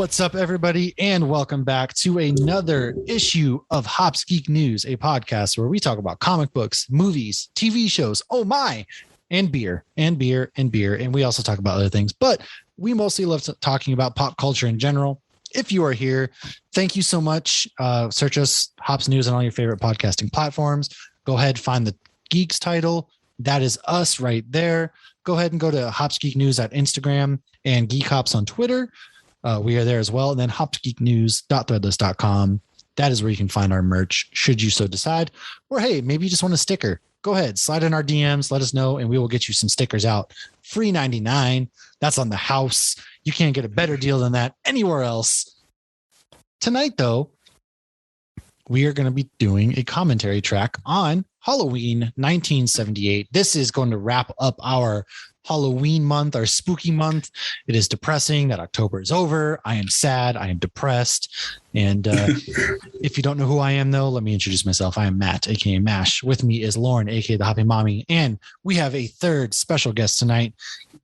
What's up, everybody, and welcome back to another issue of Hops Geek News, a podcast where we talk about comic books, movies, TV shows, oh my, and beer. And we also talk about other things, but we mostly love talking about pop culture in general. If you are here, thank you so much. Search us, Hops News, on all your favorite podcasting platforms. Go ahead, find the Geeks title. That is us right there. Go ahead and go to Hops Geek News at Instagram and Geek Hops on Twitter. We are there as well. And then hopsgeeknews.threadless.com. That is where you can find our merch, should you so decide. Or, hey, maybe you just want a sticker. Go ahead, slide in our DMs, let us know, and we will get you some stickers out. Free $99. That's on the house. You can't get a better deal than that anywhere else. Tonight, though, we are going to be doing a commentary track on Halloween 1978. This is going to wrap up our Halloween month, our spooky month. It is depressing that October is over. I am sad. I am depressed. And if you don't know who I am, though, let me introduce myself. I am Matt, aka Mash. With me is Lauren, aka the Happy Mommy. And we have a third special guest tonight.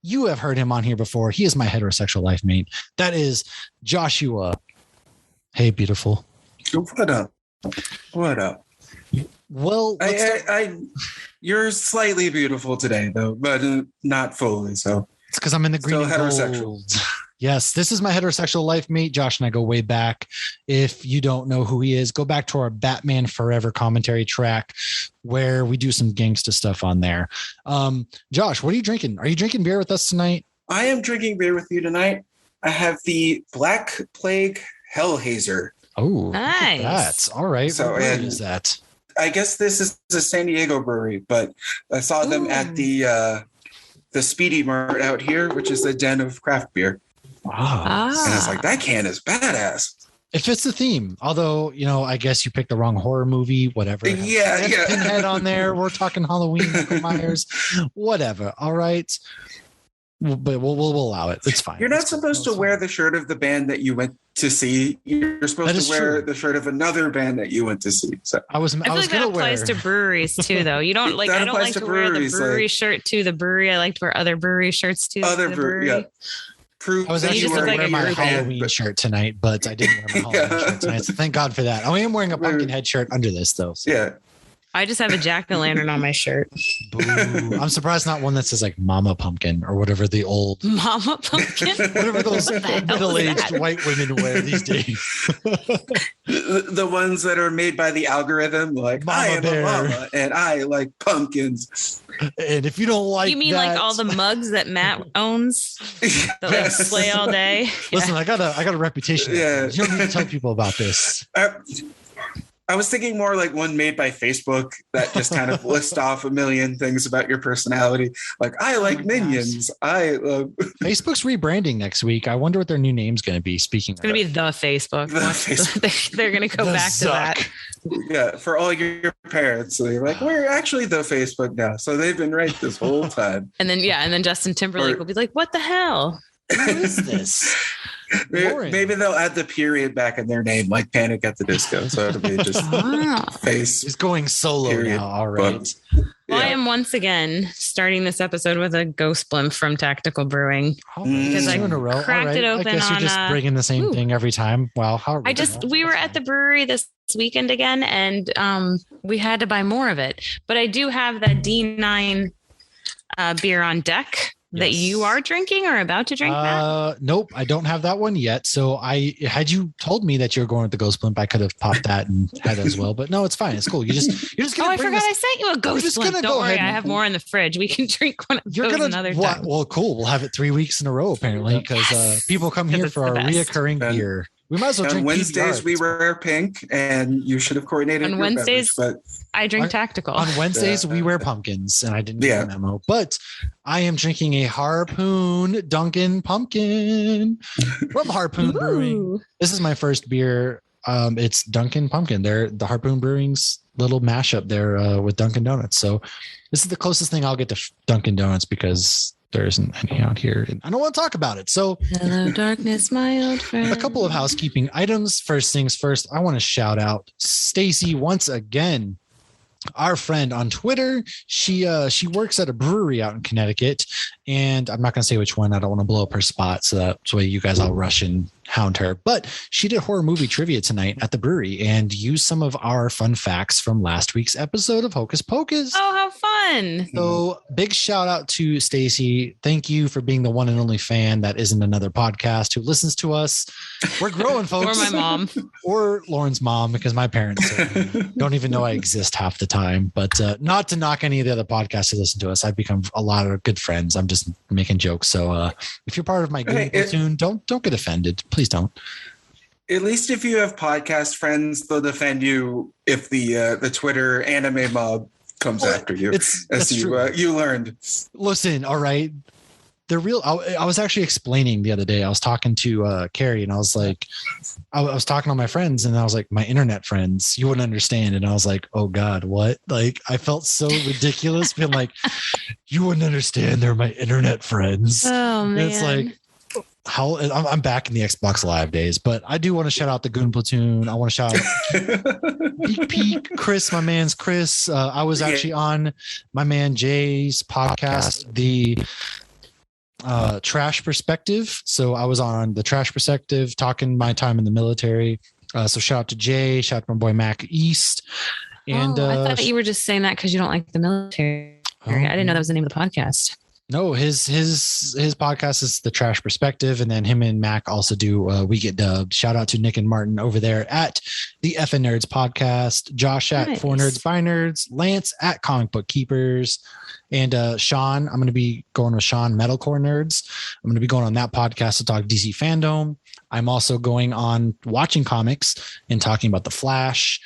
You have heard him on here before. He is my heterosexual life mate. That is Joshua. Hey, beautiful. What up? What up? Well, you're slightly beautiful today, though, but not fully. So it's because I'm in the green and heterosexual. Gold. Yes, this is my heterosexual life mate. Josh and I go way back. If you don't know who he is, go back to our Batman Forever commentary track where we do some gangsta stuff on there. Josh, what are you drinking? Are you drinking beer with us tonight? I am drinking beer with you tonight. I have the Black Plague Hellhazer. Oh, nice. That's all right. So, what is that? I guess this is a San Diego brewery, but I saw them at the Speedy Mart out here, which is the den of craft beer. Wow. And I was like, that can is badass. It fits the theme. Although, I guess you picked the wrong horror movie, whatever. Yeah. Pinhead on there. We're talking Halloween, Michael Myers, whatever. All right. But we'll allow it. It's fine. You're not supposed to wear the shirt of the band that you went to see. You're supposed to wear the shirt of another band that you went to see. So I feel like that applies to breweries too, though. You don't like. I don't like to wear the brewery shirt to the brewery. I like to wear other brewery shirts to the brewery. I was actually wearing my Halloween shirt tonight, but I didn't wear my Halloween shirt tonight. So thank God for that. I am wearing a Pumpkinhead shirt under this, though. So. Yeah. I just have a jack-o'-lantern on my shirt. Boo. I'm surprised not one that says like Mama Pumpkin or whatever the old Mama Pumpkin, whatever those middle-aged white women wear these days. The ones that are made by the algorithm, like Mama I am Bear. A mama and I like pumpkins. And if you don't like, you mean like all the mugs that Matt owns that like slay all day? Listen, I got a reputation. Yeah, you don't need to tell people about this. I was thinking more like one made by Facebook that just kind of lists off a million things about your personality. Like, I like Minions. I love... Facebook's rebranding next week. I wonder what their new name's going to be. Speaking of it's going to be the Facebook. They're going to go back to that. Yeah, for all your parents. So they're like, we're actually the Facebook now. So they've been right this whole time. And then Justin Timberlake will be like, what the hell? Who is this? Maybe they'll add the period back in their name, like Panic at the Disco. So it'll be just face. He's going solo period. Now. All right. Well, I am once again starting this episode with a Ghost Blimp from Tactical Brewing because I cracked it open. I guess you're just bringing the same thing every time. Wow, how we were at the brewery this weekend again, and we had to buy more of it. But I do have that D9 beer on deck. That you are drinking or about to drink, Matt? Nope, I don't have that one yet. So had you told me that you were going with the Ghost Blimp, I could have popped that and had it as well. But no, it's fine. It's cool. You're just gonna I forgot I sent you a Ghost Blimp. Don't worry, I have more in the fridge. We can drink one of those another time. Well, cool. We'll have it 3 weeks in a row apparently because people come here for our reoccurring beer. We might as well drink Wednesdays. We wear pink, and you should have coordinated. On Wednesdays, but I drink Tactical. On Wednesdays, we wear pumpkins, and I didn't get a memo. But I am drinking a Harpoon Dunkin' Pumpkin from Harpoon Brewing. This is my first beer. It's Dunkin' Pumpkin. They're the Harpoon Brewing's little mashup there with Dunkin' Donuts. So this is the closest thing I'll get to Dunkin' Donuts because there isn't any out here and I don't want to talk about it. So hello darkness, my old friend. A couple of housekeeping items. First things first, I want to shout out Stacy once again, our friend on Twitter. She works at a brewery out in Connecticut, and I'm not going to say which one. I don't want to blow up her spot, so that way you guys all rush and hound her. But she did horror movie trivia tonight at the brewery and used some of our fun facts from last week's episode of Hocus Pocus. Oh, how fun. So big shout out to Stacy. Thank you for being the one and only fan that isn't another podcast who listens to us. We're growing, folks. Or my mom. Or Lauren's mom, because my parents don't even know I exist half the time. But not to knock any of the other podcasts who listen to us. I've become a lot of good friends. I'm just making jokes. So if you're part of my good platoon, don't get offended. Please don't. At least if you have podcast friends, they'll defend you if the Twitter anime mob comes after you. That's true. You learned. Listen, all right. The real, I was actually explaining the other day. I was talking to Carrie, and I was like, I was talking to my friends, and I was like, my internet friends, you wouldn't understand. And I was like, oh God, what? Like, I felt so ridiculous being like, you wouldn't understand. They're my internet friends. Oh man, and it's like, how I'm back in the Xbox Live days, but I do want to shout out the Goon Platoon. I want to shout out Peak Chris, my man's Chris. I was actually on my man Jay's podcast, the Trash Perspective. So I was on the Trash Perspective talking my time in the military. So shout out to Jay, shout out to my boy Mac East. And I thought you were just saying that because you don't like the military. I didn't know that was the name of the podcast. No, his podcast is the Trash Perspective, and then him and Mac also do We Get Dubbed. Shout out to Nick and Martin over there at the Effin' Nerds podcast, Josh at 4 Nerds by Nerds, Lance at Comic Book Keepers, and Sean. I'm going to be going with Sean Metalcore Nerds. I'm going to be going on that podcast to talk DC fandom. I'm also going on Watching Comics and talking about the Flash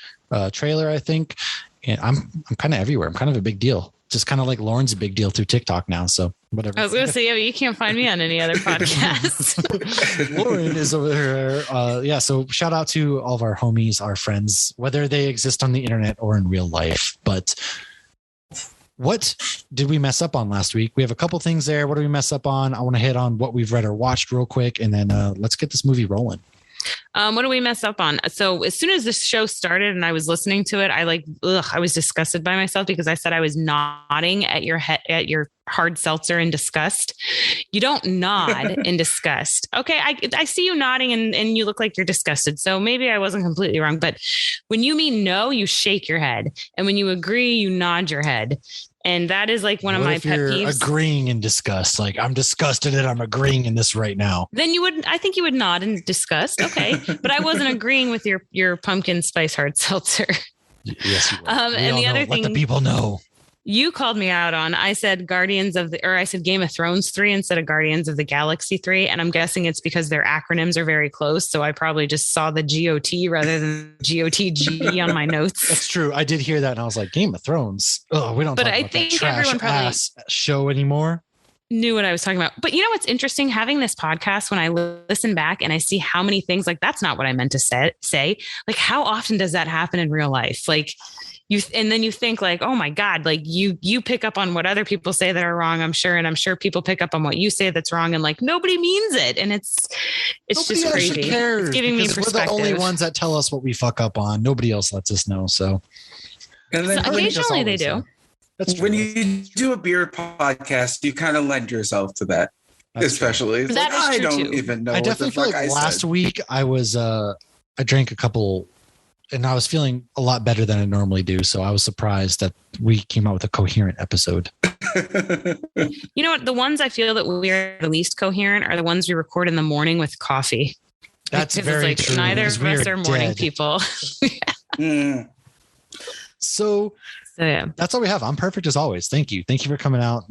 trailer, I think. And I'm kind of everywhere. I'm kind of a big deal. Just kind of like Lauren's a big deal through TikTok now. So whatever. I was going to say, yeah, but you can't find me on any other podcast. Lauren is over there. Yeah. So shout out to all of our homies, our friends, whether they exist on the internet or in real life. But what did we mess up on last week? We have a couple things there. What did we mess up on? I want to hit on what we've read or watched real quick. And then let's get this movie rolling. What do we mess up on? So as soon as this show started and I was listening to it, I was disgusted by myself because I said I was nodding at your head, at your hard seltzer in disgust. You don't nod in disgust. Okay. I see you nodding and you look like you're disgusted. So maybe I wasn't completely wrong, but when you mean no, you shake your head. And when you agree, you nod your head. And that is like one of my pet peeves. Agreeing in disgust. Like, I'm disgusted and I'm agreeing in this right now. Then I think you would nod in disgust. Okay. But I wasn't agreeing with your pumpkin spice hard seltzer. Yes, you were. And the other thing, let the people know. You called me out on, I said I said Game of Thrones 3 instead of Guardians of the Galaxy 3. And I'm guessing it's because their acronyms are very close. So I probably just saw the GOT rather than GOTG on my notes. That's true. I did hear that. And I was like, Game of Thrones. Oh, we don't talk about that trash ass show anymore. Knew what I was talking about. But you know what's interesting? Having this podcast, when I listen back and I see how many things like that's not what I meant to say. Like, how often does that happen in real life? Like, and then you think like, oh my God, like you pick up on what other people say that are wrong, I'm sure. And I'm sure people pick up on what you say that's wrong. And like, nobody means it. And it's just crazy. Cares, it's giving me perspective. We're the only ones that tell us what we fuck up on. Nobody else lets us know. So, and then occasionally they do. That's true. When you do a beer podcast, you kind of lend yourself to that. That's especially true. That like, is true I don't too. even know. I definitely feel like last week I was I drank a couple and I was feeling a lot better than I normally do. So I was surprised that we came out with a coherent episode. You know what? The ones I feel that we're the least coherent are the ones we record in the morning with coffee. That's very true. Neither of us are morning people. So yeah, that's all we have. I'm perfect as always. Thank you. Thank you for coming out.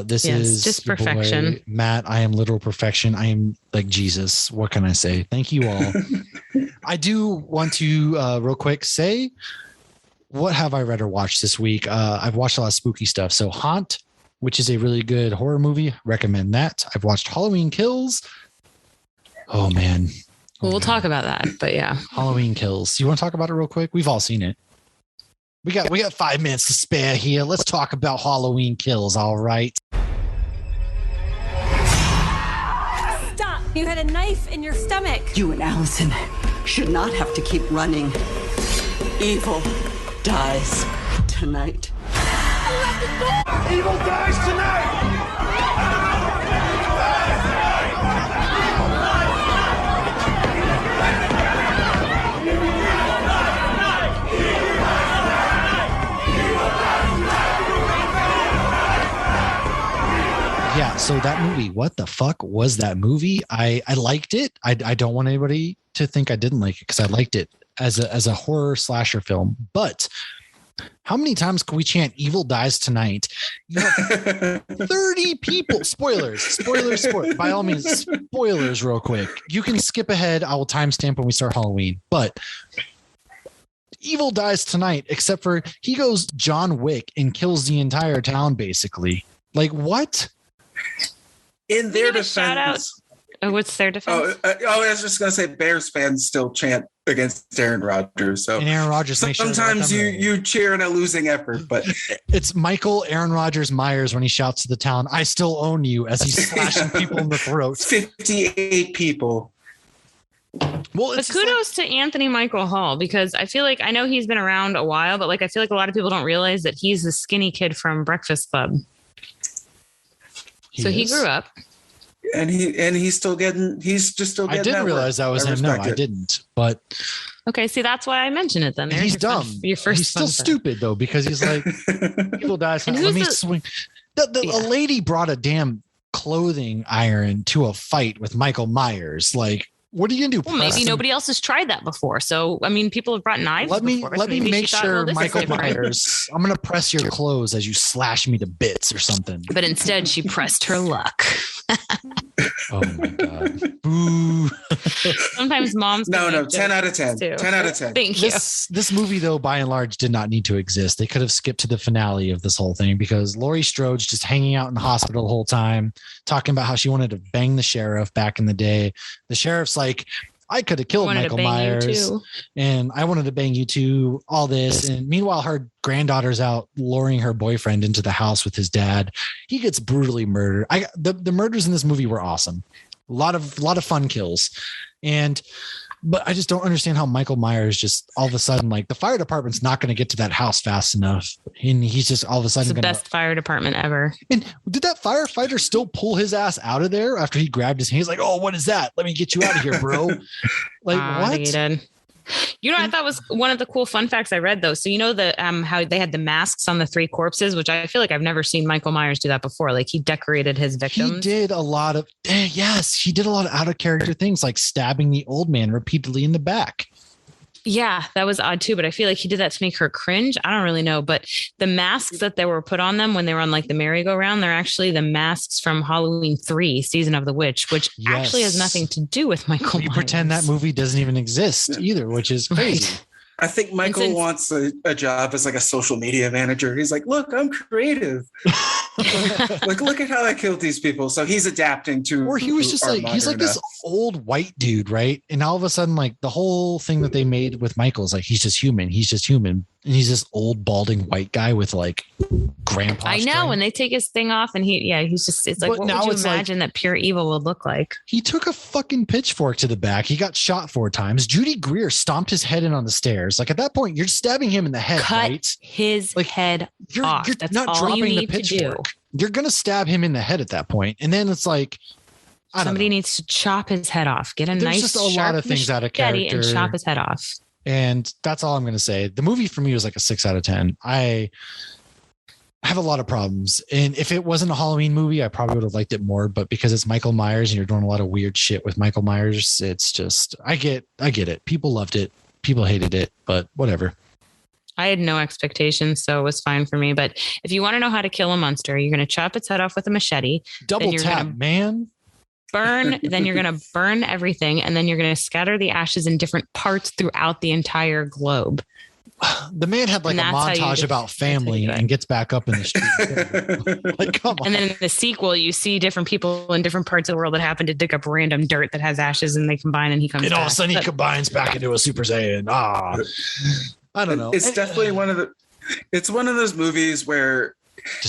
This is just perfection. Boy, Matt, I am literal perfection. I am like Jesus. What can I say? Thank you all. I do want to real quick say, what have I read or watched this week? I've watched a lot of spooky stuff. So Haunt, which is a really good horror movie. Recommend that. I've watched Halloween Kills. Oh man. We'll talk about that, but yeah. Halloween Kills. You want to talk about it real quick? We've all seen it. We got 5 minutes to spare here. Let's talk about Halloween Kills, all right? Stop! You had a knife in your stomach. You and Allison should not have to keep running. Evil dies tonight. Evil dies tonight! So that movie, what the fuck was that movie? I liked it. I don't want anybody to think I didn't like it because I liked it as a horror slasher film. But how many times can we chant "Evil dies tonight"? You have 30 people. Spoilers. By all means, spoilers real quick. You can skip ahead. I will timestamp when we start Halloween. But Evil dies tonight, except for he goes John Wick and kills the entire town, basically. Like, what? In their defense. Oh, what's their defense? I was just gonna say Bears fans still chant against Aaron Rodgers. So and Aaron Rodgers. Sometimes you cheer in a losing effort, but it's Michael Aaron Rodgers Myers when he shouts to the town, "I still own you," as he's slashing people in the throat. 58 people. Well, but kudos to Anthony Michael Hall, because I feel like I know he's been around a while, but like I feel like a lot of people don't realize that he's the skinny kid from Breakfast Club. He grew up. And he's still getting. I didn't realize that was him. No, I didn't. But okay, see, that's why I mentioned it. Then he's dumb. He's still stupid though, because he's like, "People die." Let me swing. A lady brought a damn clothing iron to a fight with Michael Myers. Like, what are you gonna do? Well, maybe nobody else has tried that before. So, I mean, people have brought knives. Let me make sure, Michael Myers. I'm gonna press your clothes as you slash me to bits or something. But instead, she pressed her luck. Oh my god! Boo. Sometimes moms. No. 10 out of 10. 10 out of 10. Thank you. This movie, though, by and large, did not need to exist. They could have skipped to the finale of this whole thing because Laurie Strode's just hanging out in the hospital the whole time, talking about how she wanted to bang the sheriff back in the day. The sheriff's like, I could have killed Michael Myers and I wanted to bang you too, all this. And meanwhile, her granddaughter's out luring her boyfriend into the house with his dad. He gets brutally murdered. The murders in this movie were awesome. A lot of fun kills. But I just don't understand how Michael Myers just all of a sudden, like, the fire department's not going to get to that house fast enough. And he's just all of a sudden it's the best fire department ever. And did that firefighter still pull his ass out of there after he grabbed his hand? He's like, "Oh, what is that? Let me get you out of here, bro." Like, what? He did. You know, I thought was one of the cool fun facts I read, though. So, you know, how they had the masks on the 3 corpses, which I feel like I've never seen Michael Myers do that before. Like, he decorated his victims. He did a lot of out of character things, like stabbing the old man repeatedly in the back. Yeah, that was odd too, but I feel like he did that to make her cringe. I don't really know, but the masks that they were put on them when they were on like the merry-go-round, they're actually the masks from Halloween 3, Season of the Witch, which actually has nothing to do with Michael Myers. You pretend that movie doesn't even exist either, which is crazy. I think Michael wants a job as like a social media manager. He's like, "Look, I'm creative. look at how I killed these people." So he's adapting to. Or he was just like, he's like this old white dude, right? And all of a sudden, like, the whole thing that they made with Michael is like, he's just human. He's just human. And he's this old balding white guy with like grandpa. I know when they take his thing off and he's just, it's like, but what would you imagine that pure evil would look like? He took a fucking pitchfork to the back. He got shot 4 times. Judy Greer stomped his head in on the stairs. Like, at that point, you're stabbing him in the head, right? His head off. You're That's not all dropping you need the pitchfork. You're going to stab him in the head at that point. And then it's like, somebody needs to chop his head off. Get There's nice just a lot of things out of character and chop his head off. And that's all I'm going to say. The movie for me was like a 6 out of 10. I have a lot of problems. And if it wasn't a Halloween movie, I probably would have liked it more. But because it's Michael Myers and you're doing a lot of weird shit with Michael Myers, it's just, I get it. People loved it. People hated it, but whatever. I had no expectations, so it was fine for me. But if you want to know how to kill a monster, you're going to chop its head off with a machete. Double tap, man. Then you're going to burn everything, and then you're going to scatter the ashes in different parts throughout the entire globe. The man had like a montage about family and gets back up in the street. Like, come on. And then in the sequel, you see different people in different parts of the world that happen to dig up random dirt that has ashes, and they combine, and he comes. And all of a sudden, he combines back into a Super Saiyan. I don't know. It's definitely it's one of those movies where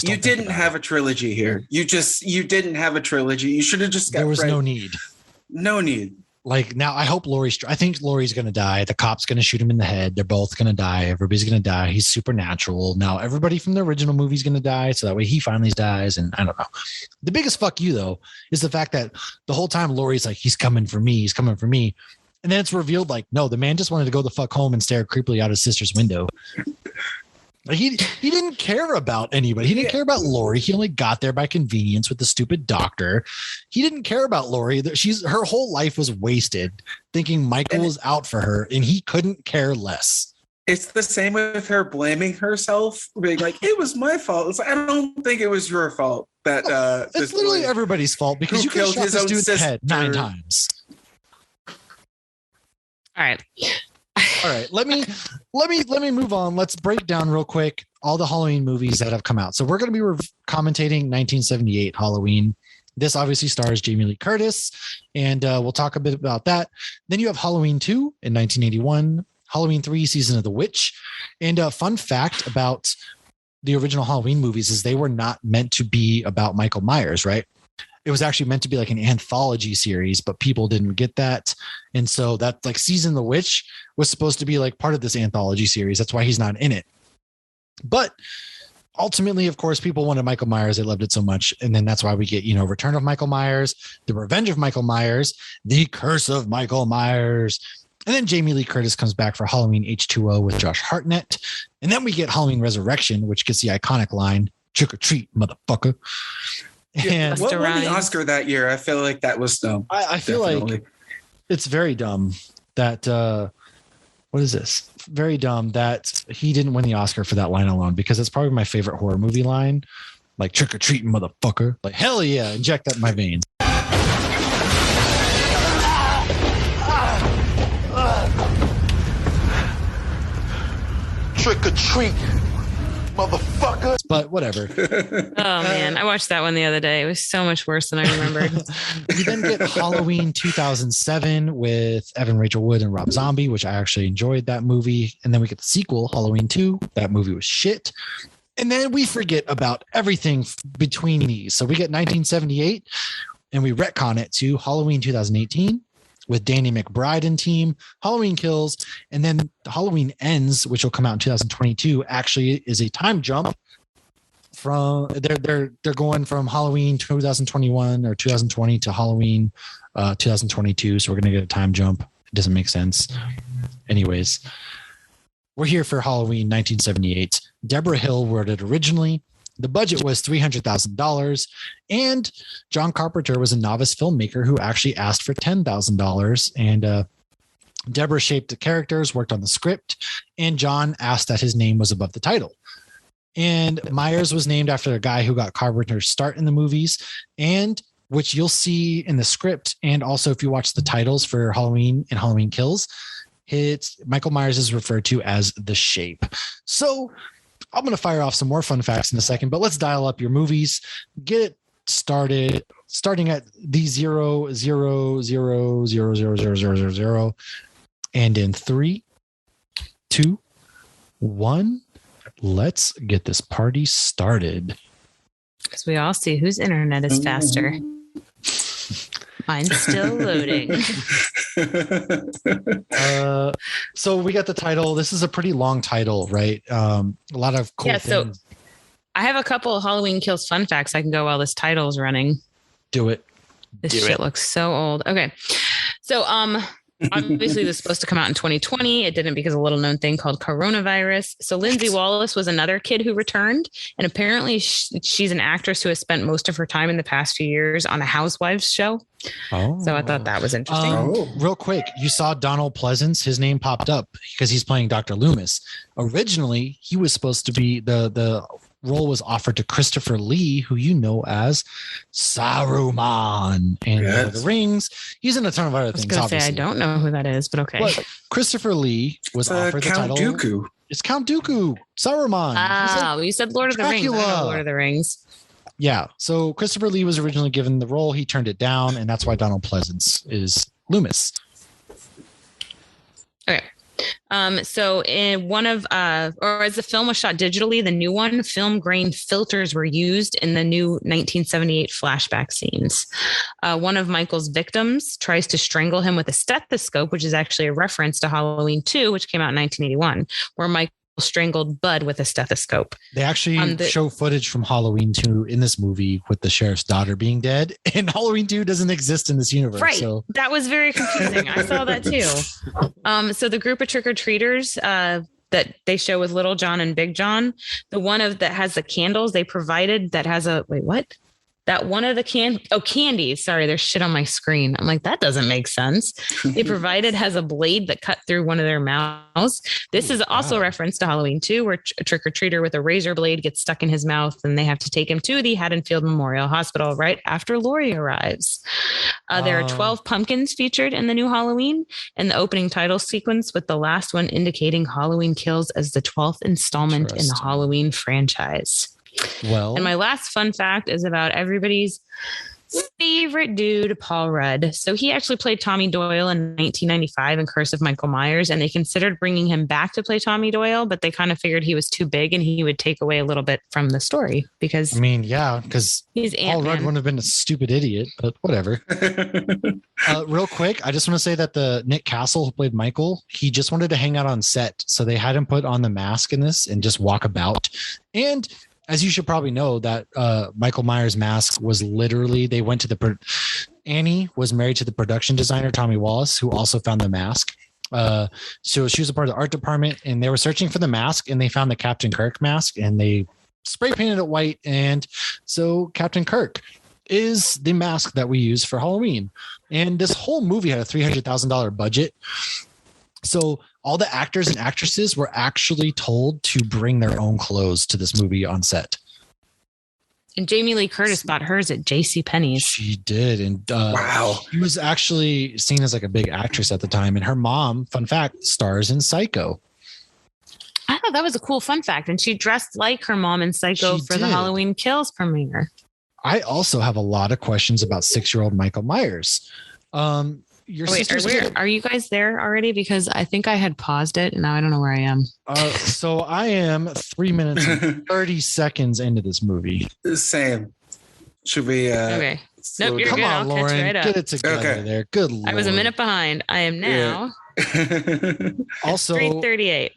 you didn't have a trilogy here. You didn't have a trilogy. You should have just got. There was no need. No need. Like, now I hope I think Laurie's going to die. The cop's going to shoot him in the head. They're both going to die. Everybody's going to die. He's supernatural. Now everybody from the original movie's going to die. So that way he finally dies. And I don't know. The biggest fuck you though, is the fact that the whole time Laurie's like, he's coming for me. He's coming for me. And then it's revealed like, no, the man just wanted to go the fuck home and stare creepily out his sister's window. Like he didn't care about anybody. He didn't care about Lori. He only got there by convenience with the stupid doctor. He didn't care about Lori. Her whole life was wasted thinking Michael was out for her, and he couldn't care less. It's the same with her blaming herself, being like, "It was my fault." It's like, I don't think it was your fault. That it's literally everybody's fault because you killed his own dude's head 9 times. All right. All right, let me move on. Let's break down real quick all the Halloween movies that have come out. So we're going to be commentating 1978 Halloween. This obviously stars Jamie Lee Curtis, and we'll talk a bit about that. Then you have Halloween 2 in 1981, Halloween 3 Season of the Witch. And a fun fact about the original Halloween movies is they were not meant to be about Michael Myers, right? It was actually meant to be like an anthology series, but people didn't get that. And so that like Season of the Witch was supposed to be like part of this anthology series. That's why he's not in it. But ultimately, of course, people wanted Michael Myers. They loved it so much. And then that's why we get, Return of Michael Myers, The Revenge of Michael Myers, The Curse of Michael Myers. And then Jamie Lee Curtis comes back for Halloween H2O with Josh Hartnett. And then we get Halloween Resurrection, which gets the iconic line, "Trick or treat, motherfucker." And what won the Oscar that year? I feel like that was dumb. I feel like it's very dumb that what is this? Very dumb that he didn't win the Oscar for that line alone, because it's probably my favorite horror movie line. Like, "Trick or treat, motherfucker." Like, hell yeah, inject that in my veins. Trick or treat, motherfucker. But whatever. Oh man, I watched that one the other day. It was so much worse than I remembered. You then get Halloween 2007 with Evan Rachel Wood and Rob Zombie, which I actually enjoyed that movie. And then we get the sequel, Halloween 2. That movie was shit. And then we forget about everything between these. So we get 1978 and we retcon it to Halloween 2018 with Danny McBride and team, Halloween Kills. And then Halloween Ends, which will come out in 2022, actually is a time jump from they're going from Halloween 2021 or 2020 to Halloween 2022. So we're going to get a time jump. It doesn't make sense. Anyways, we're here for Halloween 1978. Deborah Hill wrote it originally. The budget was $300,000, and John Carpenter was a novice filmmaker who actually asked for $10,000. And Deborah shaped the characters, worked on the script, and John asked that his name was above the title. And Myers was named after a guy who got Carpenter's start in the movies, and which you'll see in the script. And also, if you watch the titles for Halloween and Halloween Kills, Michael Myers is referred to as the Shape. So I'm going to fire off some more fun facts in a second, but let's dial up your movies. Get it started, starting at the 0000000. And in 3, 2, 1, let's get this party started. Because we all see whose internet is faster. Mine's still loading. So we got the title. This is a pretty long title, right? A lot of cool things. So I have a couple of Halloween Kills fun facts I can go while this title's running. Do it. This shit looks so old. Okay. So obviously this is supposed to come out in 2020. It didn't because of a little known thing called coronavirus. So Lindsay Wallace was another kid who returned. And apparently she's an actress who has spent most of her time in the past few years on a Housewives show. Oh. So I thought that was interesting. Real quick, you saw Donald Pleasance. His name popped up because he's playing Dr. Loomis. Originally, he was supposed to be the role was offered to Christopher Lee, who you know as Saruman in Lord of the Rings. He's in a ton of other things. I don't know who that is, but okay. But Christopher Lee was offered Count the title. Dooku. It's Count Dooku, Saruman. You said Lord of the Rings. I don't know Lord of the Rings. Yeah. So Christopher Lee was originally given the role. He turned it down, and that's why Donald Pleasance is Loomis. Okay. So in one of, or as the film was shot digitally, the new one, film grain filters were used in the new 1978 flashback scenes. One of Michael's victims tries to strangle him with a stethoscope, which is actually a reference to Halloween 2, which came out in 1981, where Michael strangled Bud with a stethoscope. They actually show footage from Halloween 2 in this movie with the sheriff's daughter being dead, and Halloween 2 doesn't exist in this universe. Right. So that was very confusing. I saw that too. So the group of trick-or-treaters that they show with Little John and Big John, the one that has the candles they provided that has what? That one of the candies. Sorry, there's shit on my screen. I'm like, that doesn't make sense. They provided has a blade that cut through one of their mouths. This is also a reference to Halloween 2, where a trick-or-treater with a razor blade gets stuck in his mouth and they have to take him to the Haddonfield Memorial Hospital right after Laurie arrives. There are 12 pumpkins featured in the new Halloween and the opening title sequence, with the last one indicating Halloween Kills as the 12th installment in the Halloween franchise. Well, and my last fun fact is about everybody's favorite dude, Paul Rudd. So he actually played Tommy Doyle in 1995 in Curse of Michael Myers, and they considered bringing him back to play Tommy Doyle, but they kind of figured he was too big and he would take away a little bit from the story because because Paul Rudd wouldn't have been a stupid idiot, but whatever. Real quick, I just want to say that the Nick Castle who played Michael, he just wanted to hang out on set, so they had him put on the mask in this and just walk about. And as you should probably know, that Michael Myers mask was literally, they went to Annie was married to the production designer, Tommy Wallace, who also found the mask. So she was a part of the art department, and they were searching for the mask, and they found the Captain Kirk mask, and they spray painted it white. And so Captain Kirk is the mask that we use for Halloween. And this whole movie had a $300,000 budget. So all the actors and actresses were actually told to bring their own clothes to this movie on set. And Jamie Lee Curtis bought hers at JCPenney's. She did. And wow. She was actually seen as like a big actress at the time. And her mom, fun fact, stars in Psycho. I thought that was a cool fun fact. And she dressed like her mom in Psycho the Halloween Kills premiere. I also have a lot of questions about 6-year-old Michael Myers. Are you guys there already? Because I think I had paused it and now I don't know where I am. So I am 3 minutes and 30 seconds into this movie. Same. Should we? Okay. Nope, you're Come good. on, I'll Lauren. catch right up. Get it together there. Good Lord. I was a minute behind. I am now. Also, 3:38.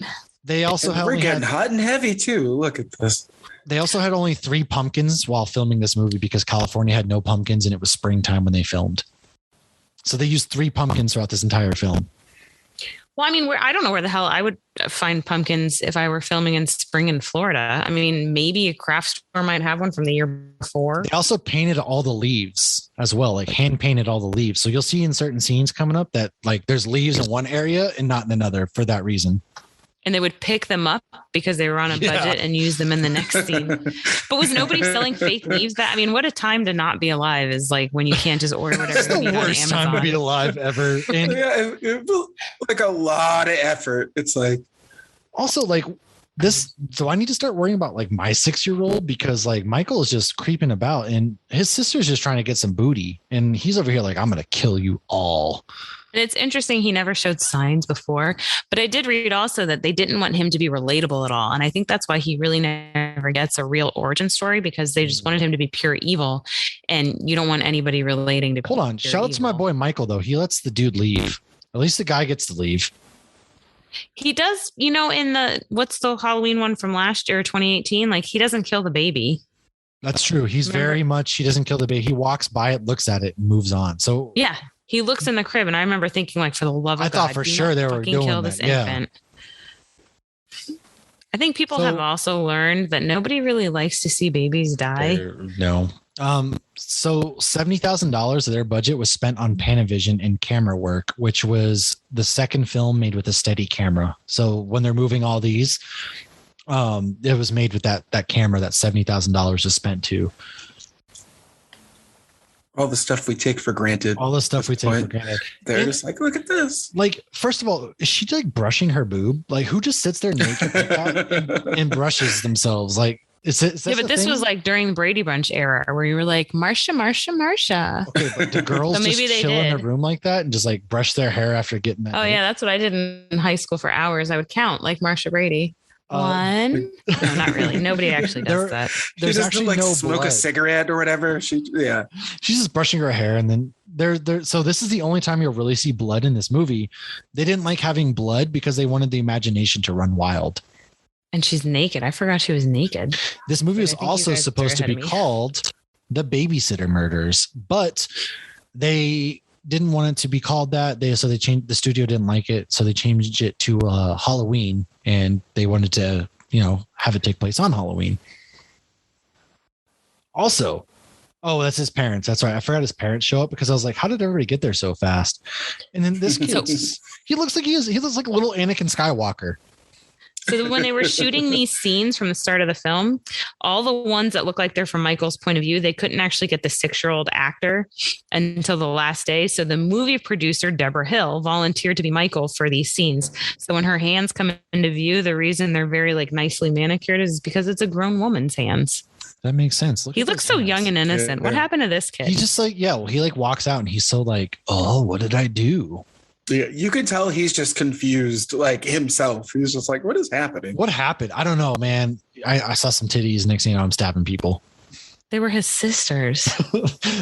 They also we're getting hot and heavy too. Look at this. They also had only 3 pumpkins while filming this movie because California had no pumpkins and it was springtime when they filmed. So they used 3 pumpkins throughout this entire film. Well, I mean, I don't know where the hell I would find pumpkins if I were filming in spring in Florida. I mean, maybe a craft store might have one from the year before. They also painted all the leaves as well, like hand painted all the leaves. So you'll see in certain scenes coming up that like there's leaves in one area and not in another for that reason. And they would pick them up because they were on a budget and use them in the next scene. But was nobody selling fake leaves? What a time to not be alive is like when you can't just order whatever you need on Amazon. It's the worst time to be alive ever. And it like a lot of effort. It's like also like this. So I need to start worrying about like my 6-year-old because like Michael is just creeping about and his sister's just trying to get some booty. And he's over here like, I'm going to kill you all. And it's interesting. He never showed signs before, but I did read also that they didn't want him to be relatable at all. And I think that's why he really never gets a real origin story because they just wanted him to be pure evil. And you don't want anybody relating to. Hold on. Shout out to my boy, Michael, though. He lets the dude leave. At least the guy gets to leave. He does, in what's the Halloween one from last year, 2018? Like he doesn't kill the baby. That's true. He doesn't kill the baby. He walks by it, looks at it and moves on. So yeah. He looks in the crib, and I remember thinking, like, for the love of God, I thought for sure they were doing kill that. this infant. I think people have also learned that nobody really likes to see babies die. No. So $70,000 of their budget was spent on Panavision and camera work, which was the second film made with a steady camera. So when they're moving all these, it was made with that camera that $70,000 was spent to. All the stuff we take for granted. They're just like, look at this. Like, first of all, is she like brushing her boob? Like, who just sits there naked like that and brushes themselves? Like, is but this was like during the Brady Bunch era where you were like, Marsha. Okay, but the girls just chill in their room like that and just like brush their hair after getting that. Oh, yeah, that's what I did in high school for hours. I would count like Marsha Brady. One. No, not really. Nobody actually does that. There's actually like no smoke blood. A cigarette or whatever. She's just brushing her hair, and then so this is the only time you'll really see blood in this movie. They didn't like having blood because they wanted the imagination to run wild. And she's naked. I forgot she was naked. This movie is also supposed to be called The Babysitter Murders, but they didn't want it to be called that. The studio didn't like it, so they changed it to Halloween. and they wanted to, have it take place on Halloween. Also, oh, that's his parents. That's right. I forgot his parents show up because I was like, how did everybody get there so fast? And then this kid, he looks like he looks like a little Anakin Skywalker. So when they were shooting these scenes from the start of the film, all the ones that look like they're from Michael's point of view, they couldn't actually get the 6-year-old actor until the last day. So the movie producer, Deborah Hill, volunteered to be Michael for these scenes. So when her hands come into view, the reason they're very nicely manicured is because it's a grown woman's hands. That makes sense. He looks so young and innocent. What happened to this kid? He just he walks out and he's so oh, what did I do? Yeah, you can tell he's just confused, himself. He's just like, what is happening? What happened? I don't know, man. I saw some titties. Next thing you know, I'm stabbing people. They were his sisters.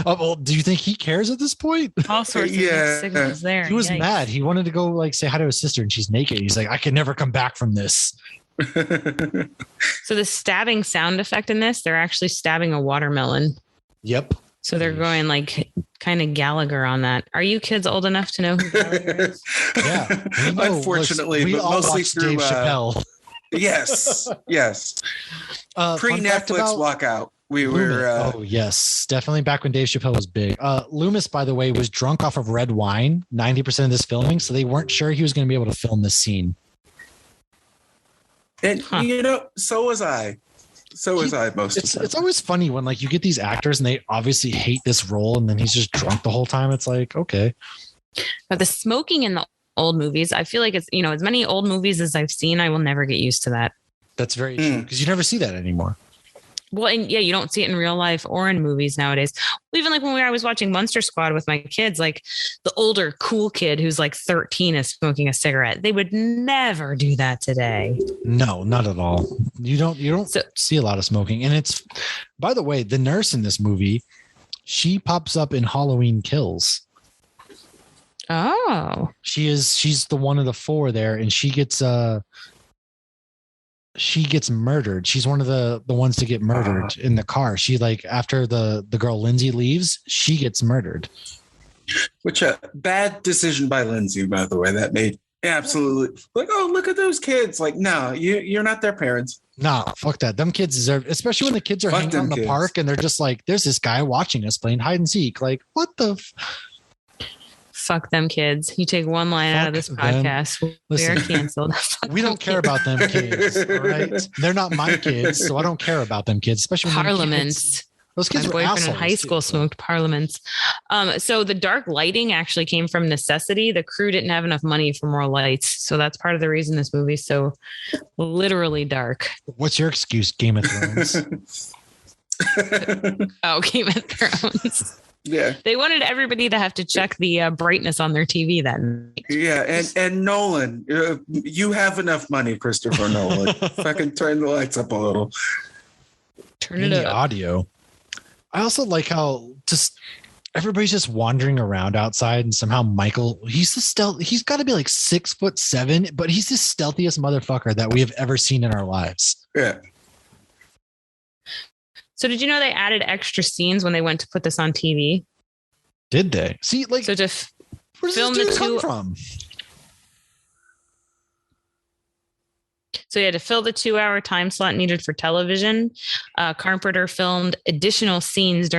Well, do you think he cares at this point? All sorts of mixed signals there. He was mad. He wanted to go say hi to his sister and she's naked. He's like, I can never come back from this. So the stabbing sound effect in this, they're actually stabbing a watermelon. Yep. So they're going kind of Gallagher on that. Are you kids old enough to know who Gallagher is? Yeah. Unfortunately, we but all mostly watched through Dave Chappelle. Yes. Pre-Netflix walkout. We Loomis. were. Oh yes, definitely back when Dave Chappelle was big. Loomis, by the way, was drunk off of red wine 90% of this filming, so they weren't sure he was going to be able to film this scene. And so was I. So was I most of the time. It's always funny when you get these actors and they obviously hate this role and then he's just drunk the whole time. It's like, okay. But the smoking in the old movies, I feel like it's, as many old movies as I've seen, I will never get used to that. That's very true because you never see that anymore. Well, and yeah, you don't see it in real life or in movies nowadays. Even when I was watching Monster Squad with my kids, the older cool kid who's 13 is smoking a cigarette. They would never do that today. No, not at all. You don't see a lot of smoking. And it's, by the way, the nurse in this movie, she pops up in Halloween Kills. Oh, she's the one of the 4 there, and she gets murdered. She's one of the ones to get murdered in the car. She after the girl Lindsay leaves, she gets murdered. Which a bad decision by Lindsay, by the way. That made absolutely oh, look at those kids. No, you're not their parents. Nah, fuck that. Them kids deserve, especially when the kids are hanging out in the park and they're just there's this guy watching us playing hide and seek. What the fuck them kids. You take one line out of this podcast. We are canceled. We don't care about them kids. All right. They're not my kids, so I don't care about them kids, especially when Parliaments. Those kids my were boyfriend in high school smoked Parliaments. So the dark lighting actually came from necessity. The crew didn't have enough money for more lights. So that's part of the reason this movie's so literally dark. What's your excuse, Game of Thrones? Oh, Game of Thrones. Yeah. They wanted everybody to have to check the brightness on their TV then. Yeah. And Nolan, you have enough money, Christopher Nolan. Fucking turn the lights up a little. Turn it the up. Audio. I also like how just everybody's just wandering around outside and somehow Michael, he's got to be 6'7", but he's the stealthiest motherfucker that we have ever seen in our lives. Yeah. So did you know they added extra scenes when they went to put this on TV? Did they? See, so to where does film this dude the come from? So you had to fill the 2-hour time slot needed for television. Carpenter filmed additional scenes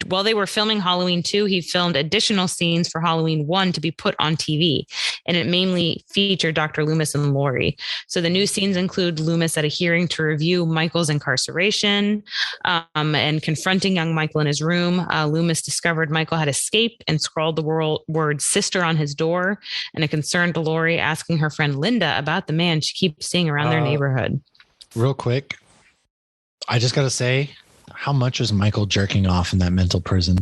while they were filming Halloween 2, he filmed additional scenes for Halloween 1 to be put on TV. And it mainly featured Dr. Loomis and Laurie. So the new scenes include Loomis at a hearing to review Michael's incarceration and confronting young Michael in his room. Loomis discovered Michael had escaped and scrawled the word sister on his door, and a concerned Laurie asking her friend Linda about the man she keeps seeing around their neighborhood. Real quick, I just got to say, how much was Michael jerking off in that mental prison?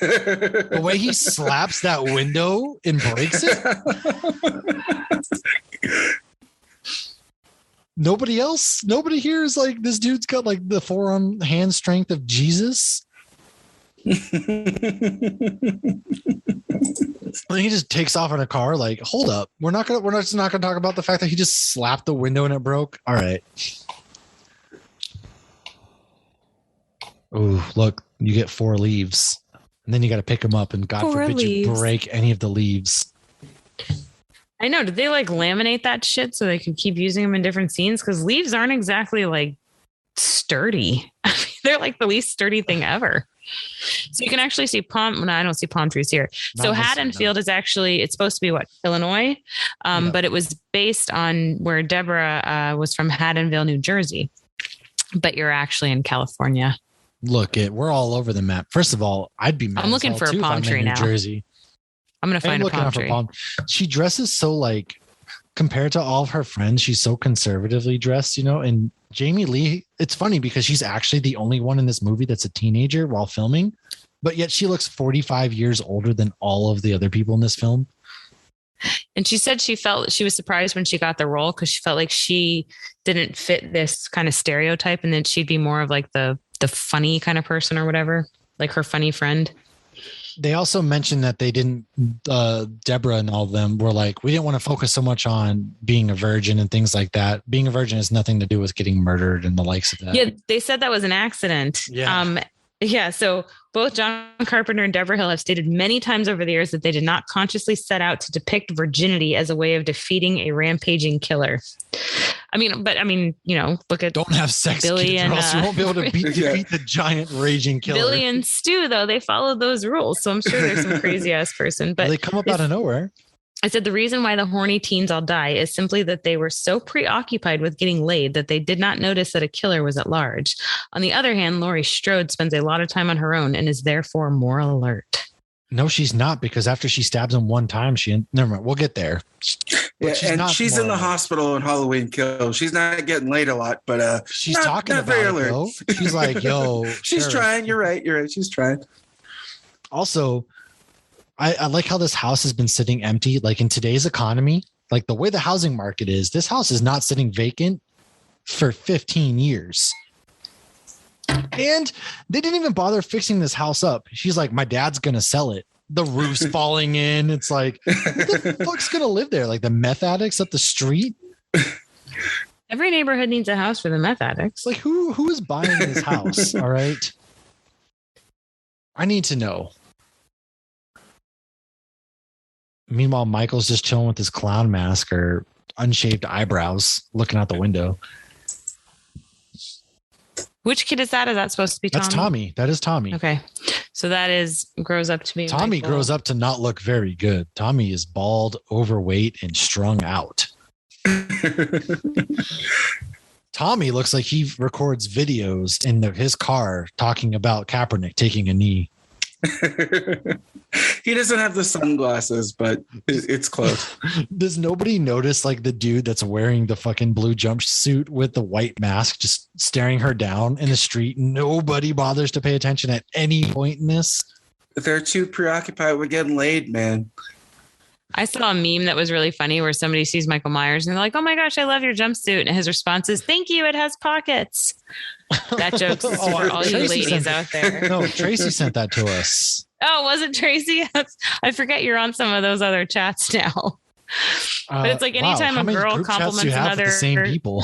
The way he slaps that window and breaks it. Nobody here is this dude's got the forearm hand strength of Jesus. And he just takes off in a car. Hold up, we're just not gonna talk about the fact that he just slapped the window and it broke. All right. Oh, look, you get 4 leaves, and then you got to pick them up, and God forbid you break any of the leaves. I know. Did they like laminate that shit so they could keep using them in different scenes? Because leaves aren't exactly like sturdy. I mean, they're like the least sturdy thing ever. So you can actually see palm. No, I don't see palm trees here. So Haddonfield is actually, it's supposed to be what, Illinois? But it was based on where Deborah was from, Haddonfield, New Jersey. But you're actually in California. Look, we're all over the map. First of all, I'd be mad. I'm looking for a palm tree now. New Jersey. I'm going to find a palm tree. She dresses so like, compared to all of her friends, she's so conservatively dressed, you know, and Jamie Lee, it's funny because she's actually the only one in this movie that's a teenager while filming, but yet she looks 45 years older than all of the other people in this film. And she said she was surprised when she got the role because she felt like she didn't fit this kind of stereotype and then she'd be more of like the funny kind of person or whatever, like her funny friend. They also mentioned that they didn't, Deborah and all of them were like, we didn't want to focus so much on being a virgin and things like that. Being a virgin has nothing to do with getting murdered and the likes of that. Yeah, they said that was an accident. Yeah. So both John Carpenter and Deborah Hill have stated many times over the years that they did not consciously set out to depict virginity as a way of defeating a rampaging killer. I mean, you know, look at don't have sex, Billy kids, and or else you won't be able to beat the giant raging killer. Billy and Stu, though, they followed those rules. So I'm sure there's some crazy ass person, but they come up out of nowhere. I said the reason why the horny teens all die is simply that they were so preoccupied with getting laid that they did not notice that a killer was at large. On the other hand, Laurie Strode spends a lot of time on her own and is therefore more alert. No, she's not, because after she stabs him one time, never mind. We'll get there. Yeah, she's in the hospital in Halloween Kills. She's not getting laid a lot, but she's talking about it, though. She's like, yo. She's trying. You're right. She's trying. Also, I like how this house has been sitting empty. Like in today's economy, like the way the housing market is, this house is not sitting vacant for 15 years. And they didn't even bother fixing this house up. She's like, my dad's going to sell it. The roof's falling in. It's like, who the fuck's going to live there? Like the meth addicts up the street? Every neighborhood needs a house for the meth addicts. Like who is buying this house? All right. I need to know. Meanwhile, Michael's just chilling with his clown mask or unshaved eyebrows looking out the window. Which kid is that? Is that supposed to be Tommy? That's Tommy. That is Tommy. Okay. So that grows up to be Tommy Michael. Grows up to not look very good. Tommy is bald, overweight, and strung out. Tommy looks like he records videos in his car talking about Kaepernick taking a knee. He doesn't have the sunglasses, but it's close. Does nobody notice like the dude that's wearing the fucking blue jumpsuit with the white mask just staring her down in the street? Nobody bothers to pay attention at any point in this. They're too preoccupied with getting laid, man. I saw a meme that was really funny where somebody sees Michael Myers and they're like, oh my gosh, I love your jumpsuit. And his response is, thank you, it has pockets. That joke's for all you ladies out there. No, Tracy sent that to us. Oh, was it Tracy? I forget you're on some of those other chats now. But it's like anytime a girl compliments another. The same people.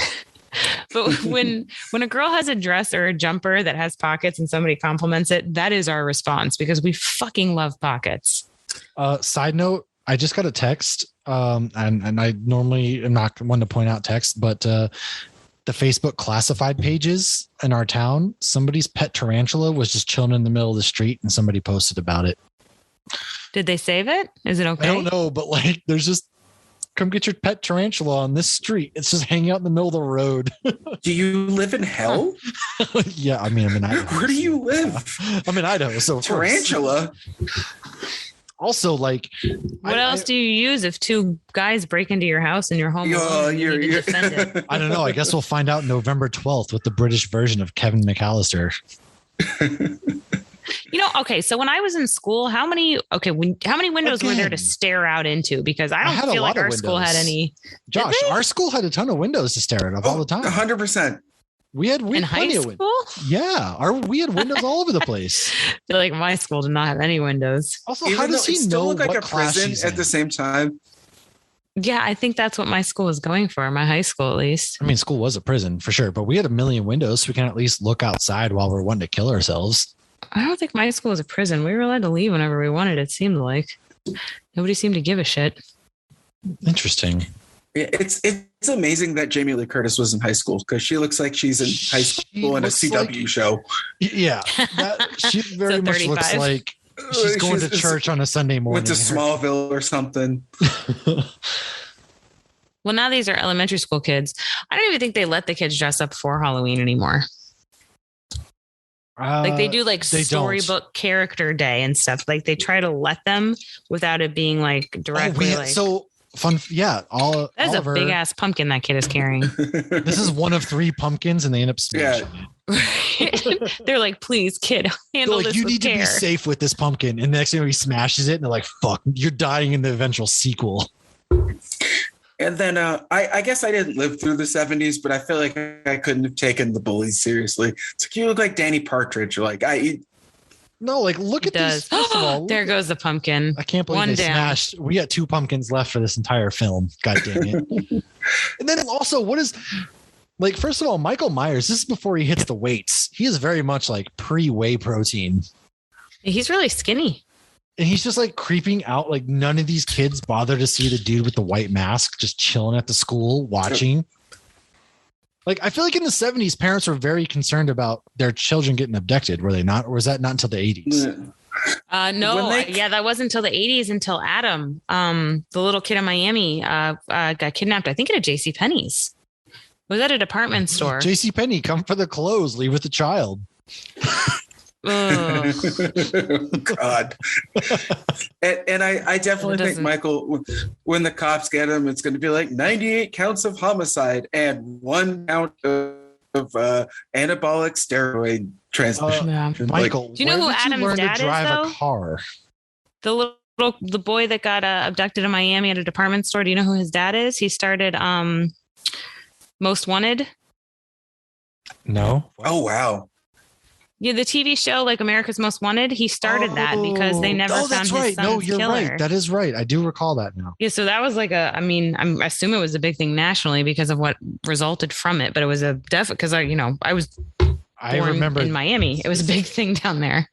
But when a girl has a dress or a jumper that has pockets and somebody compliments it, that is our response because we fucking love pockets. Side note, I just got a text, and I normally am not one to point out text, but the Facebook classified pages in our town, somebody's pet tarantula was just chilling in the middle of the street and somebody posted about it. Did they save it? Is it okay? I don't know, but like there's just come get your pet tarantula on this street. It's just hanging out in the middle of the road. Do you live in hell? Yeah, I mean, I'm in Idaho. Where do you live? I'm in Idaho, so tarantula. Also, like, what else do you use if two guys break into your house and you're home alone? You need to defend it. I don't know. I guess we'll find out November 12th with the British version of Kevin McAllister. Okay. So when I was in school, how many windows were there to stare out into? Because I don't feel like our school had any. Josh, our school had a ton of windows to stare at all the time. 100%. We had in high school? Yeah. We had windows all over the place. I feel like my school did not have any windows. Also, how does he know look like what a class prison she's at in? the same time? Yeah, I think that's what my school was going for. My high school, at least. I mean, school was a prison for sure, but we had a million windows, so we can at least look outside while we're wanting to kill ourselves. I don't think my school was a prison. We were allowed to leave whenever we wanted, it seemed like. Nobody seemed to give a shit. Interesting. Yeah, it's amazing that Jamie Lee Curtis was in high school because she looks like she's in high school in a CW show. Yeah, she very much looks like she's going to church on a Sunday morning. Went to Smallville or something. Well, now these are elementary school kids. I don't even think they let the kids dress up for Halloween anymore. Like they do like storybook character day and stuff. Like they try to let them without it being like directly. So fun. Yeah. That's Oliver, a big ass pumpkin that kid is carrying. This is one of 3 pumpkins and they end up smashing it. They're like, please kid, handle this you with need care. to be safe with this pumpkin. And the next thing he smashes it and they're like, fuck, you're dying in the eventual sequel. And then I guess I didn't live through the 70s, but I feel like I couldn't have taken the bullies seriously. It's like, you look like Danny Partridge. Like no, like look at this. First of all, there goes the pumpkin. I can't believe they smashed. We got 2 pumpkins left for this entire film. God damn it. And then also, what is like, first of all, Michael Myers, this is before he hits the weights. He is very much like pre-whey protein. He's really skinny. And he's just like creeping out. Like none of these kids bother to see the dude with the white mask just chilling at the school watching. Like, I feel like in the 70s, parents were very concerned about their children getting abducted. Were they not? Or was that not until the 80s? No. That wasn't until the 80s, until Adam, the little kid in Miami, got kidnapped, I think at a JCPenney's. Was that a department store? JCPenney, come for the clothes, leave with the child. God. And I definitely think Michael, when the cops get him, it's going to be like 98 counts of homicide and 1 count of anabolic steroid transmission. Michael, do you know who Adam's dad is, though? A car? The boy that got abducted in Miami at a department store. Do you know who his dad is? He started Most Wanted. No. Oh, wow. Yeah, the TV show, like America's Most Wanted, he started that because they never found his son's killer. No, you're right. That is right. I do recall that now. Yeah, so that was like I assume it was a big thing nationally because of what resulted from it, but it was a because I remember in Miami. It was a big thing down there.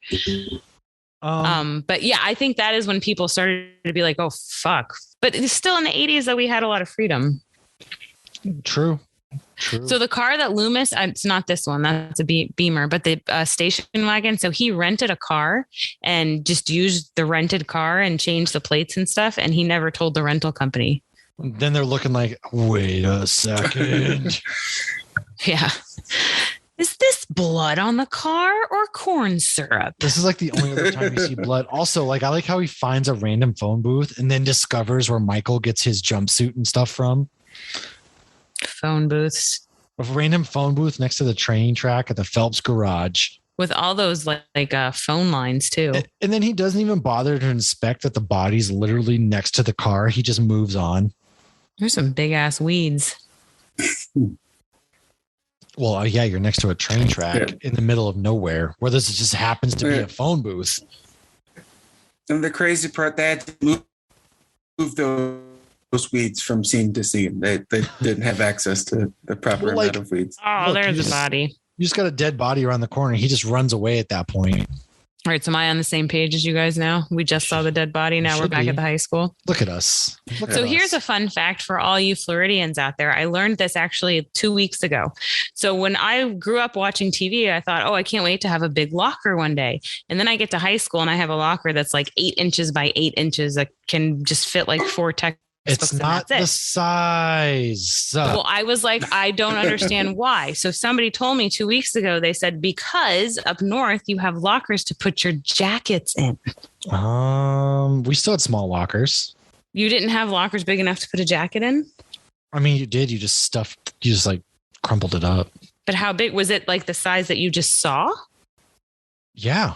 But yeah, I think that is when people started to be like, oh, fuck. But it's still in the 80s that we had a lot of freedom. True. So the car that Loomis, it's not this one, that's a Beamer, but the station wagon. So he rented a car and just used the rented car and changed the plates and stuff. And he never told the rental company. Then they're looking like, wait a second. Yeah. Is this blood on the car or corn syrup? This is like the only other time you see blood. Also, like I like how he finds a random phone booth and then discovers where Michael gets his jumpsuit and stuff from. Phone booths. A random phone booth next to the train track at the Phelps garage. With all those like phone lines too. And then he doesn't even bother to inspect that the body's literally next to the car. He just moves on. There's some big ass weeds. Well, yeah, you're next to a train track in the middle of nowhere where this just happens to be a phone booth. And the crazy part, they had to move those weeds from scene to scene. They didn't have access to the proper amount of weeds. Oh, there's a body. You just got a dead body around the corner. He just runs away at that point. All right. So am I on the same page as you guys now? We just saw the dead body. Now we're back at the high school. Look at us. So here's a fun fact for all you Floridians out there. I learned this actually 2 weeks ago. So when I grew up watching TV, I thought, oh, I can't wait to have a big locker one day. And then I get to high school and I have a locker that's like 8 inches by 8 inches that can just fit like 4 textbooks. It's not the size. Well, I was like, I don't understand why. So somebody told me 2 weeks ago, they said, because up north you have lockers to put your jackets in. We still had small lockers. You didn't have lockers big enough to put a jacket in? I mean, you did. You just like crumpled it up. But how big was it? Like the size that you just saw? Yeah.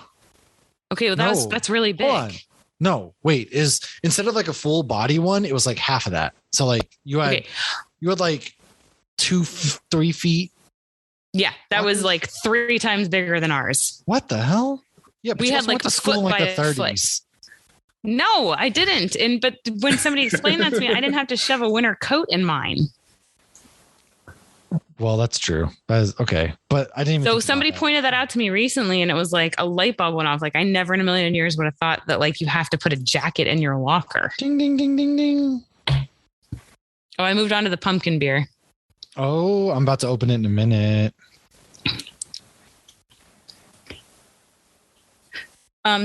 Okay. Well, that's really big. Hold on. No, wait, is instead of like a full body one, it was like half of that. So like you had like 2-3 feet. Yeah, that was like 3 times bigger than ours. What the hell? Yeah, but we had like a foot by a 30s. No, I didn't. But when somebody explained that to me, I didn't have to shove a winter coat in mine. Well, that's true. That is okay. But I didn't even. So somebody pointed that out to me recently and it was like a light bulb went off. Like I never in a million years would have thought that like you have to put a jacket in your locker. Ding, ding, ding, ding, ding. Oh, I moved on to the pumpkin beer. Oh, I'm about to open it in a minute.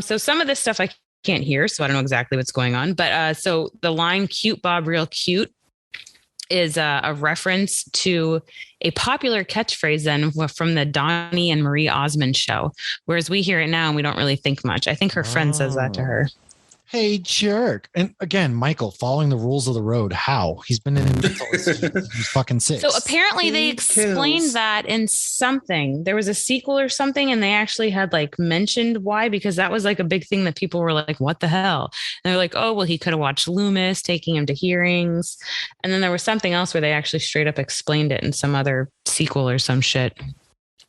So some of this stuff I can't hear, so I don't know exactly what's going on. But so the line "Cute Bob, real cute" is a reference to a popular catchphrase then from the Donnie and Marie Osmond show. Whereas we hear it now and we don't really think much. I think her friend says that to her. Hey, jerk. And again, Michael, following the rules of the road. How? He's been in he's fucking 6. So apparently they explained that in something. There was a sequel or something, and they actually had like mentioned why, because that was like a big thing that people were like, what the hell? And they're like, oh, well, he could have watched Loomis, taking him to hearings. And then there was something else where they actually straight up explained it in some other sequel or some shit.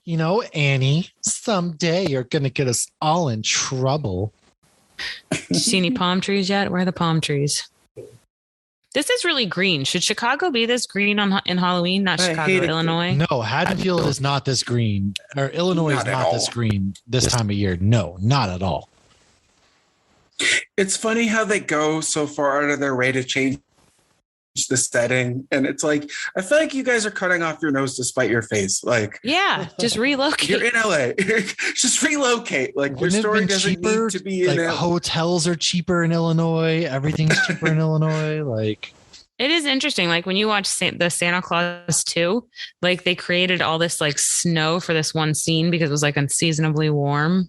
You know, Annie, someday you're going to get us all in trouble. Did you see any palm trees yet? Where are the palm trees? This is really green. Should Chicago be this green in Halloween? Not Chicago, Illinois. No, Haddonfield is not this green, or Illinois is not this green this time of year. No, not at all. It's funny how they go so far out of their way to change the setting, and it's like, I feel like you guys are cutting off your nose to spite your face. Like, yeah, just relocate. You're in LA. Just relocate. Like, your story doesn't need to be like in hotels are cheaper in Illinois. Everything's cheaper in Illinois. Like, it is interesting. Like when you watch the Santa Claus 2, like they created all this like snow for this one scene because it was like unseasonably warm.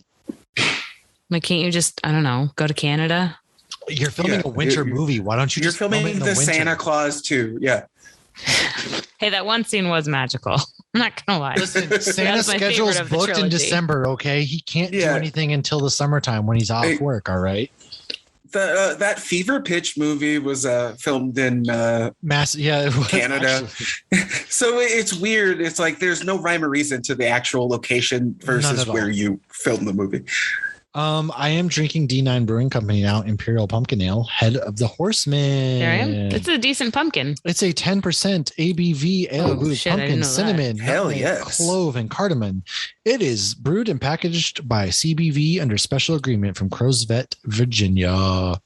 Like, can't you just, I don't know, go to Canada? You're filming a winter movie. Why don't you just filming film it in the Santa Claus 2? Yeah. Hey, that one scene was magical. I'm not gonna lie. Listen, Santa's schedule's booked in December. Okay, he can't do anything until the summertime when he's off work. All right. That Fever Pitch movie was filmed in Canada. So it's weird. It's like there's no rhyme or reason to the actual location versus where you filmed the movie. I am drinking D9 Brewing Company now, Imperial Pumpkin Ale, Head of the Horseman. There I am. It's a decent pumpkin. It's a 10% ABV ale with pumpkin, cinnamon, clove, and cardamom. It is brewed and packaged by CBV under special agreement from Crowsvet, Virginia.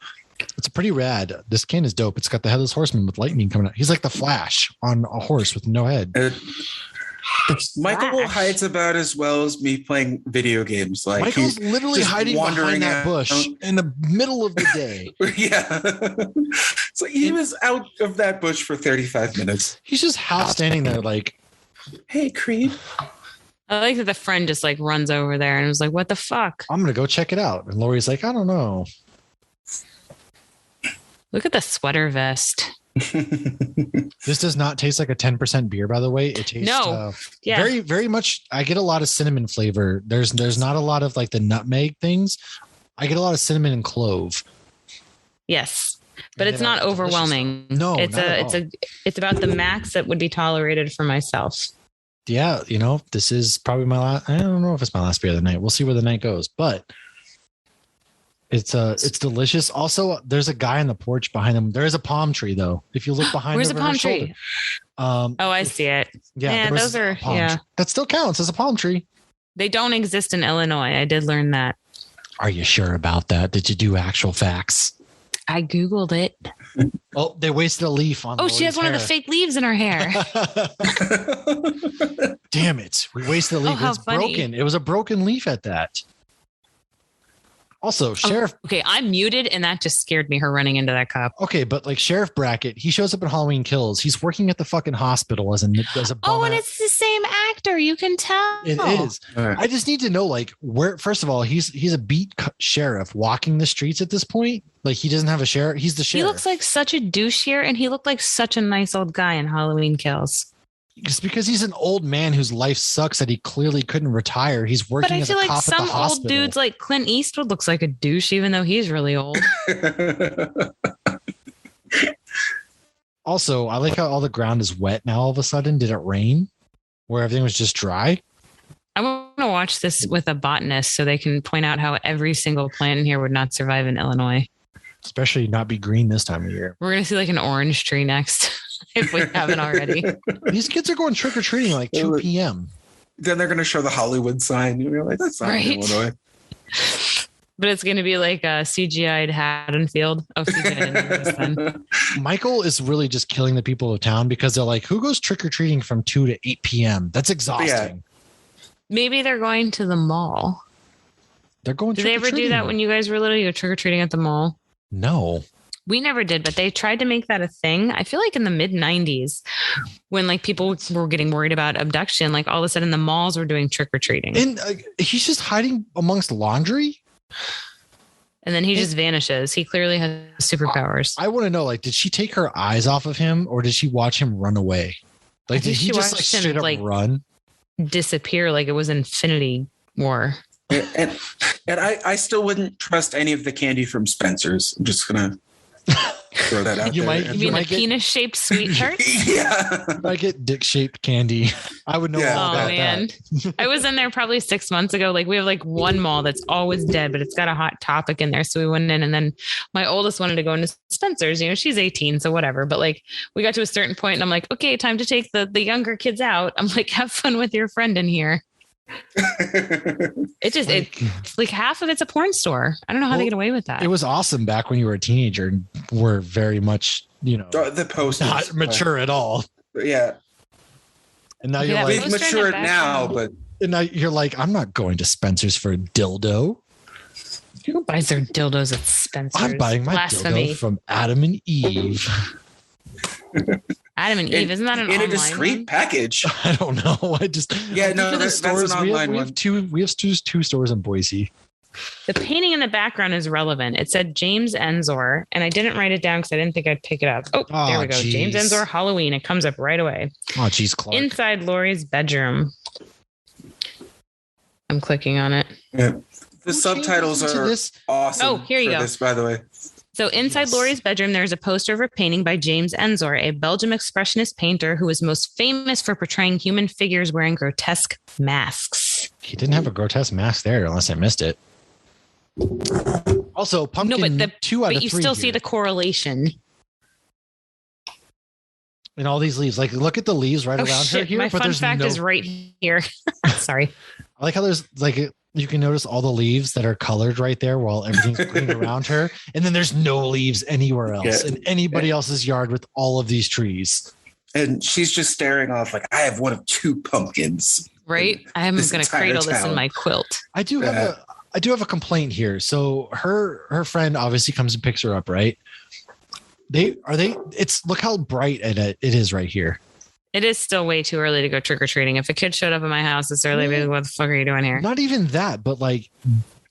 It's pretty rad. This can is dope. It's got the Headless Horseman with lightning coming out. He's like the Flash on a horse with no head. Michael hides about as well as me playing video games. Like, Michael's literally hiding behind that bush in the middle of the day. Yeah. So he was out of that bush for 35 minutes. He's just half standing there like, hey, Creed. I like that the friend just like runs over there and was like, what the fuck? I'm going to go check it out. And Lori's like, I don't know. Look at the sweater vest. This does not taste like a 10% beer, by the way. It tastes very, very much. I get a lot of cinnamon flavor. There's not a lot of like the nutmeg things. I get a lot of cinnamon and clove. Yes, but it's not overwhelming. No, it's about the max that would be tolerated for myself. Yeah, you know, this is probably my last. I don't know if it's my last beer of the night. We'll see where the night goes, but it's delicious. Also, there's a guy on the porch behind them. There is a palm tree though. If you look behind, where's the palm tree? I see it. Yeah, those are that still counts as a palm tree. They don't exist in Illinois. I did learn that. Are you sure about that? Did you do actual facts? I Googled it. Oh, they wasted a leaf on. Oh, she has one of the fake leaves in her hair. Damn it! We wasted a leaf. It's broken. It was a broken leaf at that. Also, Sheriff. Okay, I'm muted, and that just scared me. Her running into that cop. Okay, but like Sheriff Brackett, he shows up in Halloween Kills. He's working at the fucking hospital as a and it's the same actor. You can tell it is. Right. I just need to know, like, where. First of all, he's a beat sheriff walking the streets at this point. Like, he doesn't have a sheriff. He's the sheriff. He looks like such a douche here, and he looked like such a nice old guy in Halloween Kills. It's because he's an old man whose life sucks that he clearly couldn't retire. He's working as a cop at the hospital. But I feel like some old dudes like Clint Eastwood looks like a douche, even though he's really old. Also, I like how all the ground is wet now all of a sudden. Did it rain? Where everything was just dry? I want to watch this with a botanist so they can point out how every single plant in here would not survive in Illinois. Especially not be green this time of year. We're going to see like an orange tree next. If we haven't already. These kids are going trick-or-treating like 2 p.m. Then they're going to show the Hollywood sign. You're like, that's not in Illinois. But it's going to be like a CGI'd Haddonfield. Oh, CGI didn't exist then. Michael is really just killing the people of town because they're like, who goes trick-or-treating from 2 to 8 p.m.? That's exhausting. Yeah. Maybe they're going to the mall. They're going Did they ever do that when you guys were little? You go trick-or-treating at the mall? No. We never did, but they tried to make that a thing. I feel like in the mid 90s when like people were getting worried about abduction, like all of a sudden the malls were doing trick or treating. And he's just hiding amongst laundry. And then he just vanishes. He clearly has superpowers. I want to know, like, did she take her eyes off of him or did she watch him run away? Like, did he just like straight up run? Disappear like it was Infinity War. And I still wouldn't trust any of the candy from Spencer's. I'm just going to throw that out there. You mean the penis-shaped sweet tarts? Yeah. I get dick-shaped candy. I would know all about that. I was in there probably 6 months ago. Like we have like one mall that's always dead, but it's got a Hot Topic in there. So we went in and then my oldest wanted to go into Spencer's. You know, she's 18, so whatever. But like we got to a certain point and I'm like, okay, time to take the younger kids out. I'm like, have fun with your friend in here. It's like half of it's a porn store. I don't know how they get away with that. It was awesome back when you were a teenager and were very much, you know, the post not mature at all. Yeah. And now you're like, we've matured now, but and now you're like, I'm not going to Spencer's for a dildo. Who buys their dildos at Spencer's? I'm buying my dildo from Adam and Eve. Adam and Eve, isn't that an in online a discreet one? package? I don't know. That's an online one. We have two stores in Boise. The painting in the background is relevant. It said James Ensor, and I didn't write it down because I didn't think I'd pick it up. Oh, there we go. Geez. James Ensor Halloween. It comes up right away. Oh, geez, Clark. Inside Lori's bedroom. I'm clicking on it. Yeah. The subtitles are awesome. Oh, here you go. This, by the way. So inside Lori's bedroom, there's a poster of a painting by James Ensor, a Belgian expressionist painter who is most famous for portraying human figures wearing grotesque masks. He didn't have a grotesque mask there, unless I missed it. Also, pumpkin. No, but 2 out of 3. But you still see the correlation. In all these leaves, like look at the leaves right around her here. My fun fact is right here. Sorry. I like how there's like you can notice all the leaves that are colored right there while everything's green around her. And then there's no leaves anywhere else in anybody else's yard with all of these trees. And she's just staring off like, I have one of 2 pumpkins. Right. I'm going to cradle this in my quilt. I do have a complaint here. So her friend obviously comes and picks her up, right? Look how bright it is right here. It is still way too early to go trick-or-treating. If a kid showed up at my house this early, I'd be like, what the fuck are you doing here? Not even that, but like,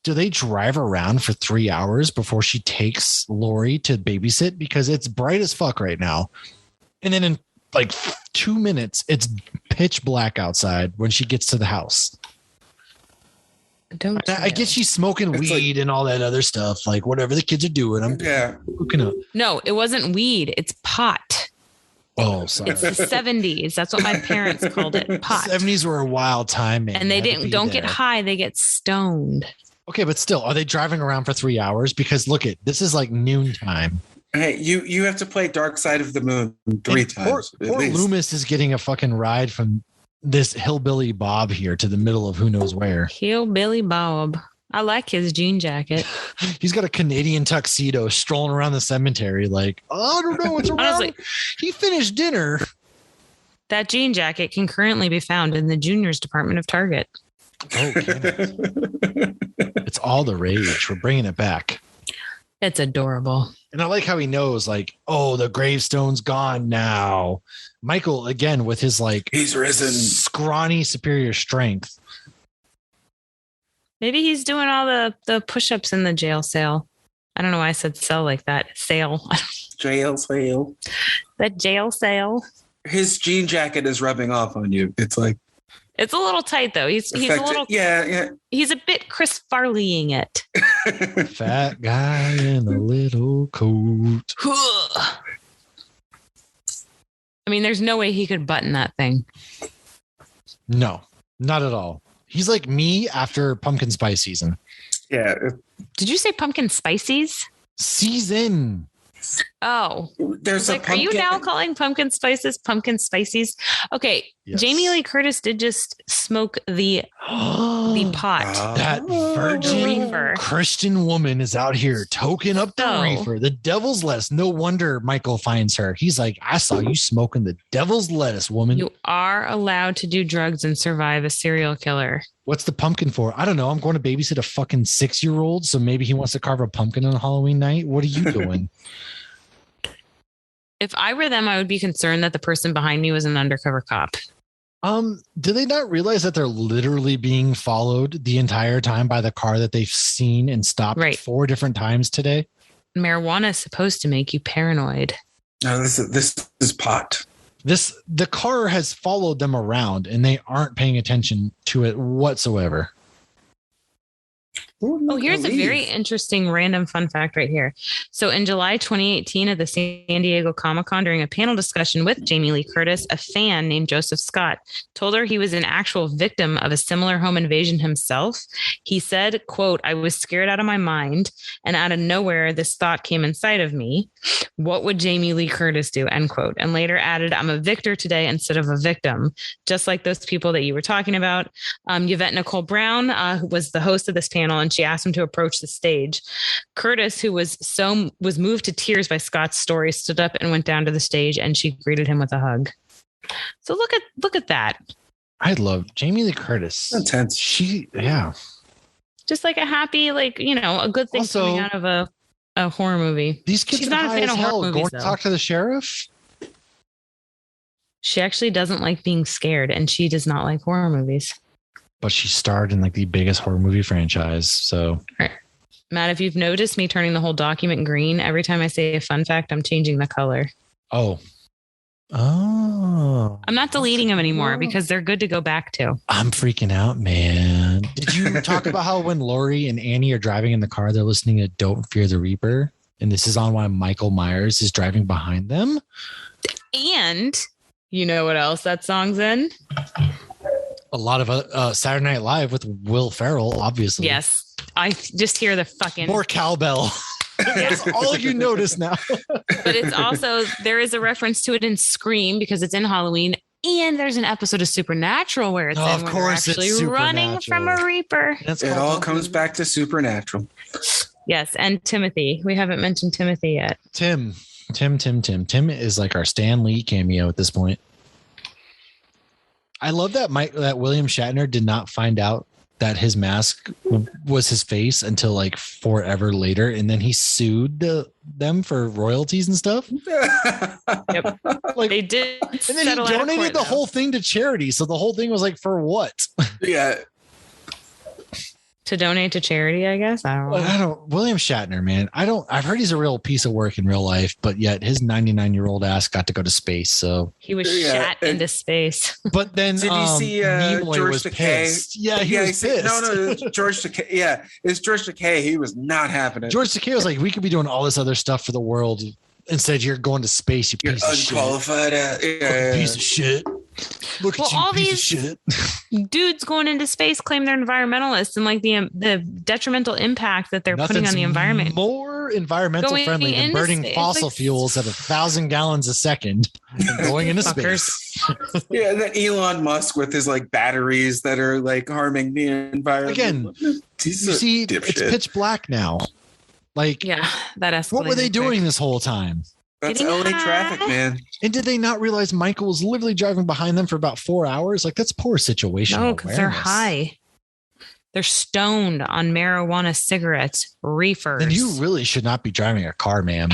do they drive around for 3 hours before she takes Lori to babysit? Because it's bright as fuck right now. And then in like 2 minutes, it's pitch black outside when she gets to the house. I guess she's smoking weed and all that other stuff, like whatever the kids are doing. I'm hooking up. No, it wasn't weed. It's pot. Oh, sorry. It's the 70s. That's what my parents called it. Pot. 70s were a wild time, man. And they don't get high. They get stoned. Okay, but still, are they driving around for 3 hours? Because look, this is like noontime. Hey, you have to play Dark Side of the Moon 3 times. Poor Loomis is getting a fucking ride from this hillbilly Bob here to the middle of who knows where. Hillbilly Bob. I like his jean jacket. He's got a Canadian tuxedo strolling around the cemetery like, I don't know what's around. Honestly, he finished dinner. That jean jacket can currently be found in the juniors department of Target. Oh, it's all the rage. We're bringing it back. It's adorable. And I like how he knows, like, oh, the gravestone's gone now. Michael, again, with his like, he's risen, scrawny superior strength. Maybe he's doing all the push-ups in the jail cell. I don't know why I said cell like that. Sale. Jail sale. That jail cell. His jean jacket is rubbing off on you. It's like. It's a little tight though. He's a little. Yeah. He's a bit Chris Farleying it. Fat guy in a little coat. I mean, there's no way he could button that thing. No, not at all. He's like me after pumpkin spice season. Yeah. Did you say pumpkin spices? Season. Oh, there's like, are you now calling pumpkin spices pumpkin spices? Okay, Yes. Jamie Lee Curtis did just smoke the pot. That virgin Reefer. Christian woman is out here toking up the reefer, the devil's lettuce. No wonder Michael finds her. He's like, I saw you smoking the devil's lettuce, woman. You are allowed to do drugs and survive a serial killer. What's the pumpkin for? I don't know. I'm going to babysit a fucking 6-year-old, so maybe he wants to carve a pumpkin on Halloween night. What are you doing? If I were them, I would be concerned that the person behind me was an undercover cop. Do they not realize that they're literally being followed the entire time by the car that they've seen and stopped 4 different times today? Marijuana is supposed to make you paranoid. No, this is pot. The car has followed them around and they aren't paying attention to it whatsoever. Oh, here's a very interesting random fun fact right here. So in July 2018 at the San Diego Comic-Con, during a panel discussion with Jamie Lee Curtis, a fan named Joseph Scott told her he was an actual victim of a similar home invasion himself. He said, quote, I was scared out of my mind, and out of nowhere, this thought came inside of me. What would Jamie Lee Curtis do? End quote. And later added, I'm a victor today instead of a victim. Just like those people that you were talking about. Yvette Nicole Brown who was the host of this panel, and she asked him to approach the stage. Curtis, who was moved to tears by Scott's story, stood up and went down to the stage, and she greeted him with a hug. So look at that. I love Jamie Lee Curtis. Intense. Just like a happy, like, you know, a good thing also, coming out of a horror movie. These kids She's are not high a fan as of hell. horror movies, Going to talk to the sheriff. She actually doesn't like being scared, and she does not like horror movies. But she starred in like the biggest horror movie franchise. So, right. Matt, if you've noticed me turning the whole document green, every time I say a fun fact, I'm changing the color. Oh. I'm not deleting them anymore because they're good to go back to. I'm freaking out, man. Did you talk about how when Lori and Annie are driving in the car, they're listening to Don't Fear the Reaper? And this is on why Michael Myers is driving behind them. And you know what else that song's in? A lot of Saturday Night Live with Will Ferrell, obviously. Yes. I just hear the fucking more cowbell. That's all you notice now. But it's also, there is a reference to it in Scream because it's in Halloween. And there's an episode of Supernatural where it's of course actually it's running from a Reaper. It all comes back to Supernatural. Yes. And Timothy. We haven't mentioned Timothy yet. Tim is like our Stan Lee cameo at this point. I love that that William Shatner did not find out that his mask was his face until like forever later. And then he sued them for royalties and stuff. Yep. Like they did. And then he donated the whole thing to charity. So the whole thing was like, for what? Yeah. To donate to charity, I guess. I don't know. William Shatner, man. I've heard he's a real piece of work in real life, but yet his 99-year-old ass got to go to space. So he was shot into space. But then did you see George Takei? Yeah, he was pissed. No, George Takei. Yeah, it's George Takei. He was not having it. George Takei was like, we could be doing all this other stuff for the world. Instead, you're going to space, you piece of shit. Unqualified. Piece of shit. Look at you, all piece these of shit. Dudes going into space claim they're environmentalists and like the detrimental impact that they're putting on the environment. More environmental friendly than burning fossil fuels at 1,000 gallons a second and going into space. Yeah, and then Elon Musk with his like batteries that are like harming the environment. Again, you see, it's pitch black now. Like, yeah, that escalated. What were they doing this whole time? That's LA traffic, man. And did they not realize Michael was literally driving behind them for about 4 hours? Like, that's poor situation. No, because they're high. They're stoned on marijuana, cigarettes, reefers. Then you really should not be driving a car, ma'am.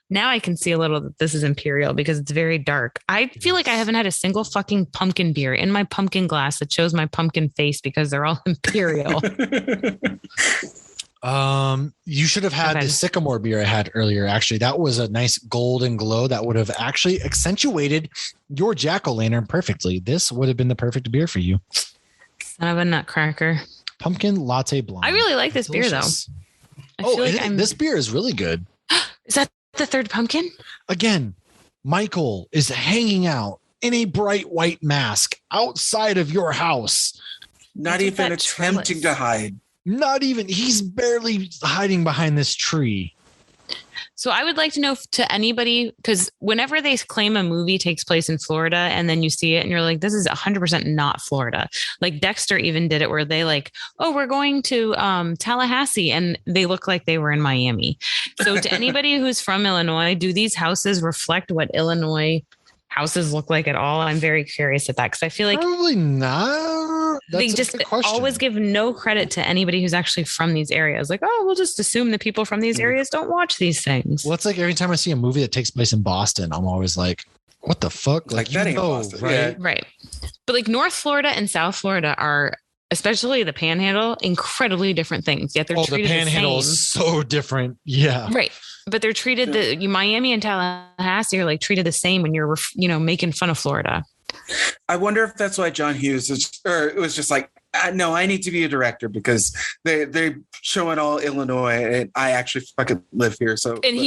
Now I can see a little that this is Imperial because it's very dark. I feel like I haven't had a single fucking pumpkin beer in my pumpkin glass that shows my pumpkin face because they're all Imperial. You should have had the Sycamore beer I had earlier. Actually, that was a nice golden glow that would have actually accentuated your jack-o'-lantern perfectly. This would have been the perfect beer for you. Son of a nutcracker. Pumpkin latte blonde. I really like this beer though. This beer is really good. Is that the third pumpkin? Again, Michael is hanging out in a bright white mask outside of your house. Not even attempting to hide. Not even. He's barely hiding behind this tree. So I would like to know to anybody, because whenever they claim a movie takes place in Florida and then you see it and you're like, this is 100% not Florida. Like Dexter even did it where they like, oh, we're going to Tallahassee, and they look like they were in Miami. So to anybody who's from Illinois, do these houses reflect what Illinois houses look like at all? I'm very curious at that because I feel like probably not. They just always give no credit to anybody who's actually from these areas. Like, oh, we'll just assume that people from these areas don't watch these things. Well, it's like every time I see a movie that takes place in Boston, I'm always like, what the fuck? Like that ain't Boston, right? Yeah. Right. But like North Florida and South Florida are, especially the Panhandle, incredibly different things. Yet they're treated the Panhandle the same. is so different. Yeah. Right. But they're treated Miami and Tallahassee are like treated the same when you're, making fun of Florida. I wonder if that's why John Hughes it was just like, no, I need to be a director because they're showing all Illinois and I actually fucking live here. So and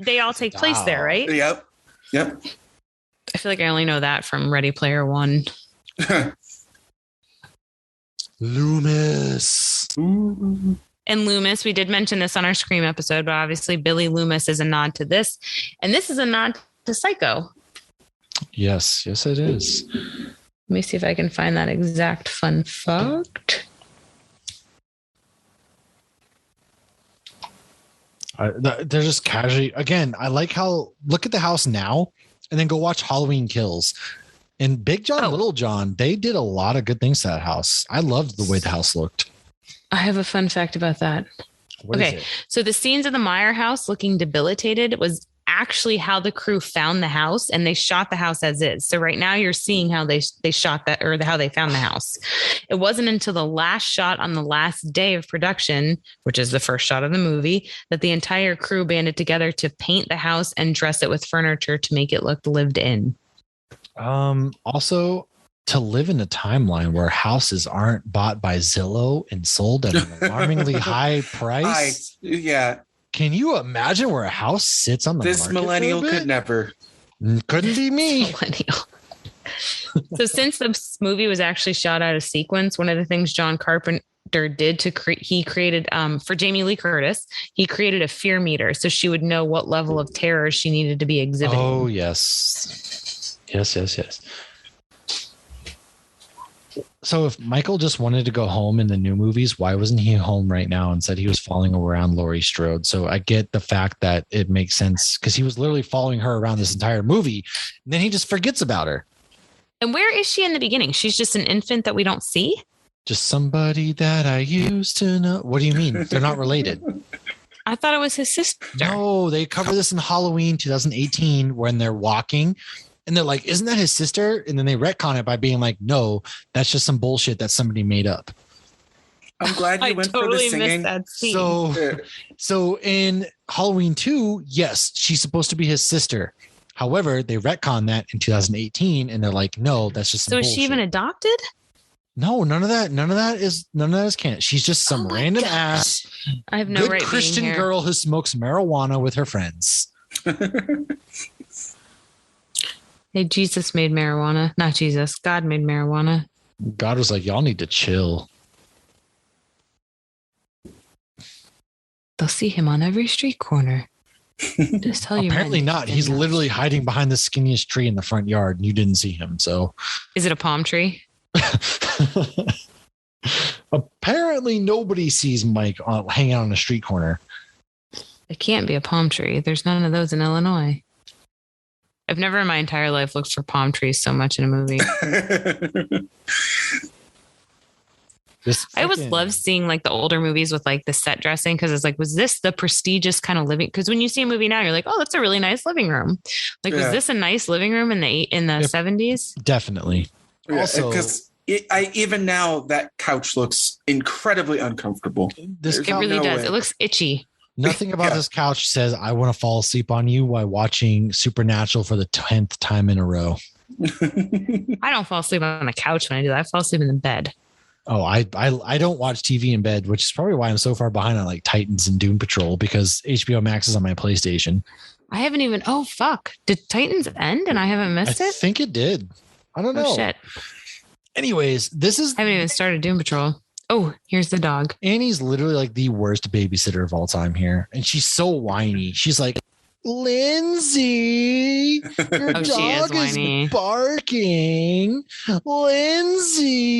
they all take place there, right? Yep. I feel like I only know that from Ready Player One. Loomis. And Loomis, we did mention this on our Scream episode, but obviously Billy Loomis is a nod to this. And this is a nod to Psycho. Yes, it is. Let me see if I can find that exact fun fact. They're just casually. Again, I like how look at the house now and then go watch Halloween Kills. And Big John, Little John, they did a lot of good things to that house. I loved the way the house looked. I have a fun fact about that. Okay, so the scenes of the Meyer house looking debilitated was actually how the crew found the house, and they shot the house as is. So right now you're seeing how they shot that, or how they found the house. It wasn't until the last shot on the last day of production, which is the first shot of the movie, that the entire crew banded together to paint the house and dress it with furniture to make it look lived in. Also, to live in a timeline where houses aren't bought by Zillow and sold at an alarmingly high price. Can you imagine where a house sits on the market? This millennial could never. Couldn't be me. Millennial. So since this movie was actually shot out of sequence, one of the things John Carpenter did he created for Jamie Lee Curtis, he created a fear meter so she would know what level of terror she needed to be exhibiting. Oh, yes. Yes. So if Michael just wanted to go home in the new movies, why wasn't he home right now and said he was following around Laurie Strode? So I get the fact that it makes sense because he was literally following her around this entire movie. And then he just forgets about her. And where is she in the beginning? She's just an infant that we don't see? Just somebody that I used to know. What do you mean? They're not related. I thought it was his sister. No, they cover this in Halloween 2018 when they're walking. And they're like, isn't that his sister? And then they retcon it by being like, no, that's just some bullshit that somebody made up. I'm glad you went for the singing. That scene. So in Halloween 2, yes, she's supposed to be his sister. However, they retcon that in 2018 and they're like, no, that's just some bullshit. Is she even adopted? No, none of that is canon. She's just some random ass. I have no good Christian being here. girl who smokes marijuana with her friends. Hey, Jesus made marijuana. Not Jesus. God made marijuana. God was like, y'all need to chill. They'll see him on every street corner. Just tell you. Apparently not. He's literally hiding behind the skinniest tree in the front yard and you didn't see him. So is it a palm tree? Apparently nobody sees Mike hanging out on a street corner. It can't be a palm tree. There's none of those in Illinois. I've never in my entire life looked for palm trees so much in a movie. I always love seeing like the older movies with like the set dressing because it's like, was this the prestigious kind of living? Because when you see a movie now, you're like, oh, that's a really nice living room. Like, was this a nice living room in the 70s? Definitely. Yeah, also, because even now that couch looks incredibly uncomfortable. It really does. It looks itchy. Nothing about this couch says I want to fall asleep on you while watching Supernatural for the 10th time in a row. I don't fall asleep on the couch when I do that. I fall asleep in the bed. Oh, I don't watch TV in bed, which is probably why I'm so far behind on like Titans and Doom Patrol because HBO Max is on my PlayStation. I haven't even. Oh fuck! Did Titans end and I haven't missed it? I think it did. I don't know. Oh shit. Anyways, I haven't even started Doom Patrol. Oh, here's the dog. Annie's literally like the worst babysitter of all time here. And she's so whiny. She's like, Lindsay, your dog is barking. Lindsay,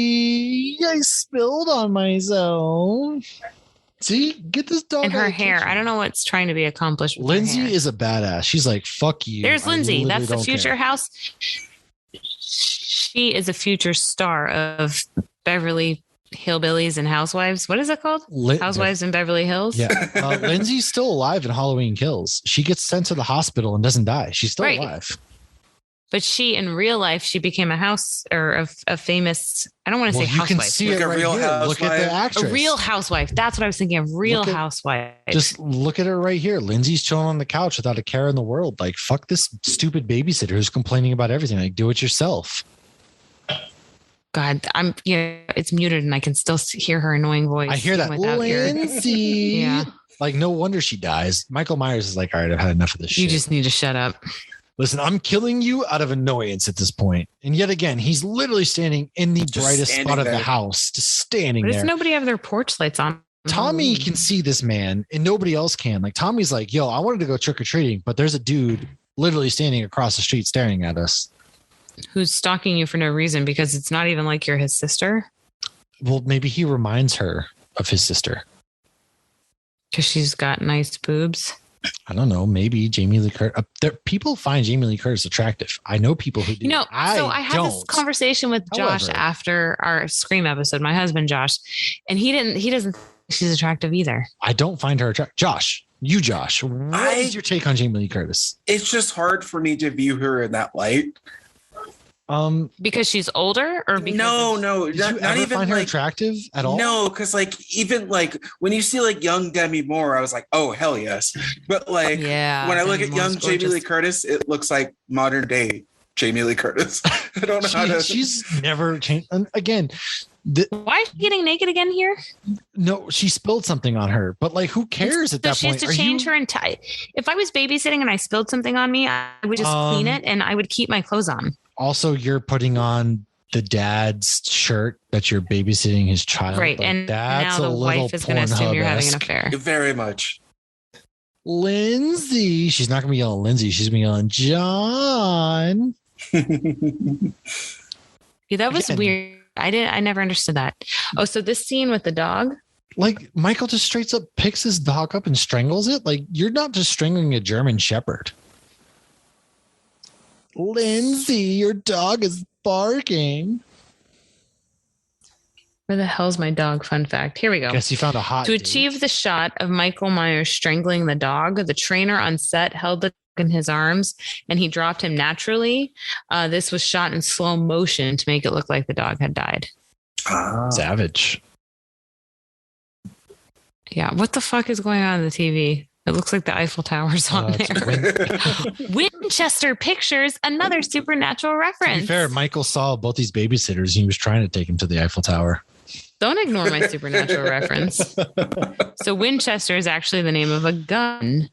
I spilled on myself. See, get this dog. And her hair. I don't know what's trying to be accomplished with Lindsay her hair. is a badass. She's like, fuck you. There's Lindsay. That's the future house. She is a future star of Beverly Hillbillies and Housewives. What is it called? Housewives in Beverly Hills. Yeah. Lindsay's still alive in Halloween Kills. She gets sent to the hospital and doesn't die. She's still alive. But she, in real life, she became a house or a famous. I don't want to say housewife. You can see it right here. Look at the actress. A real housewife. That's what I was thinking of. Real housewife. Just look at her right here. Lindsay's chilling on the couch without a care in the world. Like, fuck this stupid babysitter who's complaining about everything. Like, do it yourself. God, it's muted and I can still hear her annoying voice. I hear that. Lindsay. Yeah. Like, no wonder she dies. Michael Myers is like, all right, I've had enough of this shit. You just need to shut up. Listen, I'm killing you out of annoyance at this point. And yet again, he's literally standing in the brightest spot of the house, just standing there. Does nobody have their porch lights on? Tommy can see this man and nobody else can. Like, Tommy's like, yo, I wanted to go trick-or-treating, but there's a dude literally standing across the street staring at us. Who's stalking you for no reason because it's not even like you're his sister? Well, maybe he reminds her of his sister. Because she's got nice boobs. I don't know. Maybe Jamie Lee Curtis. People find Jamie Lee Curtis attractive. I know people who do. I had this conversation with Josh after our Scream episode. My husband Josh, and he doesn't think she's attractive either. I don't find her attractive. Josh, what is your take on Jamie Lee Curtis? It's just hard for me to view her in that light. Because she's older, or because no, did you ever find her attractive at all? No, because even when you see like young Demi Moore, I was like, oh hell yes. But when I look at young Jamie Lee Curtis, it looks like modern day Jamie Lee Curtis. I don't know how to. She's never changed. And again, why is she getting naked again here? No, she spilled something on her, but like, who cares at that point? She has to change her entire. If I was babysitting and I spilled something on me, I would just clean it and I would keep my clothes on. Also, you're putting on the dad's shirt that you're babysitting his child. Right. Like, and that's now the wife is going to assume you're having an affair. Very much. Lindsay. She's not going to be yelling Lindsay. She's going to be yelling John. Yeah, that was weird. I never understood that. Oh, so this scene with the dog? Like, Michael just straight up picks his dog up and strangles it. Like, you're not just strangling a German Shepherd. Lindsay, your dog is barking. Where the hell's my dog? Fun fact. Here we go. Guess you found a hot To achieve the shot of Michael Myers strangling the dog, the trainer on set held the dog in his arms and he dropped him naturally. This was shot in slow motion to make it look like the dog had died. Savage. Yeah. What the fuck is going on in the TV? It looks like the Eiffel Tower's on there. Winchester Pictures, another supernatural reference. To be fair, Michael saw both these babysitters. He was trying to take him to the Eiffel Tower. Don't ignore my supernatural reference. So Winchester is actually the name of a gun.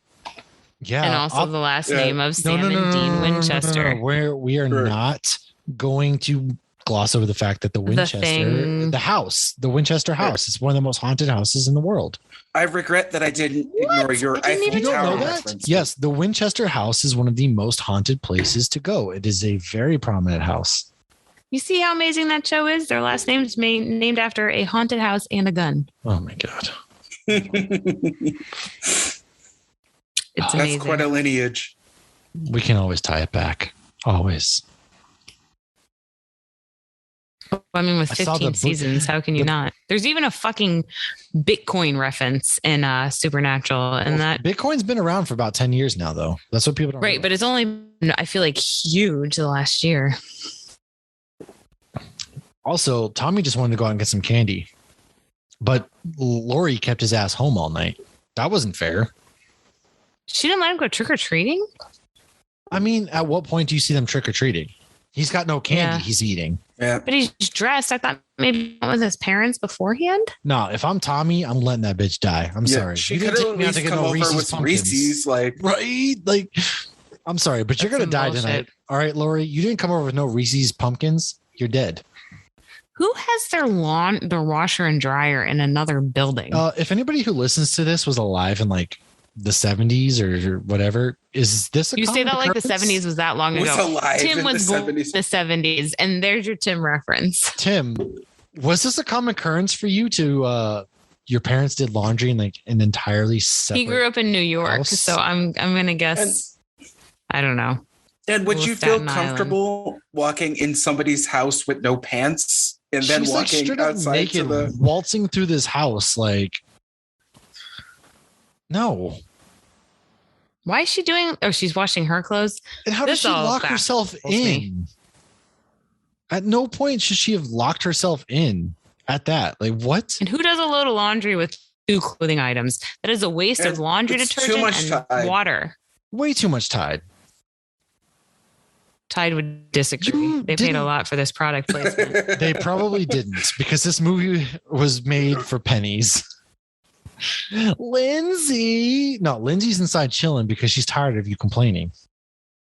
Yeah. And also the last name of Sam and Dean Winchester. We are not going to gloss over the fact that the Winchester house is one of the most haunted houses in the world. I regret that I didn't ignore your Eiffel Tower reference. Yes, the Winchester house is one of the most haunted places to go. It is a very prominent house. You see how amazing that show is? Their last name is named after a haunted house and a gun. Oh my God. It's amazing. That's quite a lineage. We can always tie it back. Always. I mean, with 15 seasons, how can you not? There's even a fucking Bitcoin reference in Supernatural, and that Bitcoin's been around for about 10 years now, though. That's what people don't realize. But it's only, I feel like, huge the last year. Also, Tommy just wanted to go out and get some candy, but Lori kept his ass home all night. That wasn't fair. She didn't let him go trick or treating. I mean, at what point do you see them trick or treating? He's got no candy he's eating. Yeah. But he's dressed. I thought maybe with his parents beforehand. No, if I'm Tommy, I'm letting that bitch die. I'm sorry. She could have at least come over with Reese's, right? Like, I'm sorry, but you're gonna die tonight. All right, Lori, you didn't come over with no Reese's pumpkins. You're dead. Who has their washer and dryer in another building? If anybody who listens to this was alive in like the 70s or whatever, Is this a You say that like the occurrence? 70s was that long Was ago. alive Tim in was the born in 70s. the 70s, and there's your Tim reference. Tim, was this a common occurrence for you to your parents did laundry in like an entirely separate He grew up in New York, house? so I'm gonna guess. I don't know. And would Well, you feel Staten Island. comfortable walking in somebody's house with no pants and then She's like walking straight up outside naked, to the? waltzing through this house? Like, no. Why is she doing? Oh, she's washing her clothes. And how does This she all lock herself baffles me. in? At no point should she have locked herself in at that. Like, what? And who does a load of laundry with 2 clothing items? That is a waste And of laundry it's too detergent much and Tide. water. Way too much Tide. Tide would disagree. You They paid didn't- a lot for this product placement. They probably didn't, because this movie was made for pennies. Lindsay's inside chilling because she's tired of you complaining.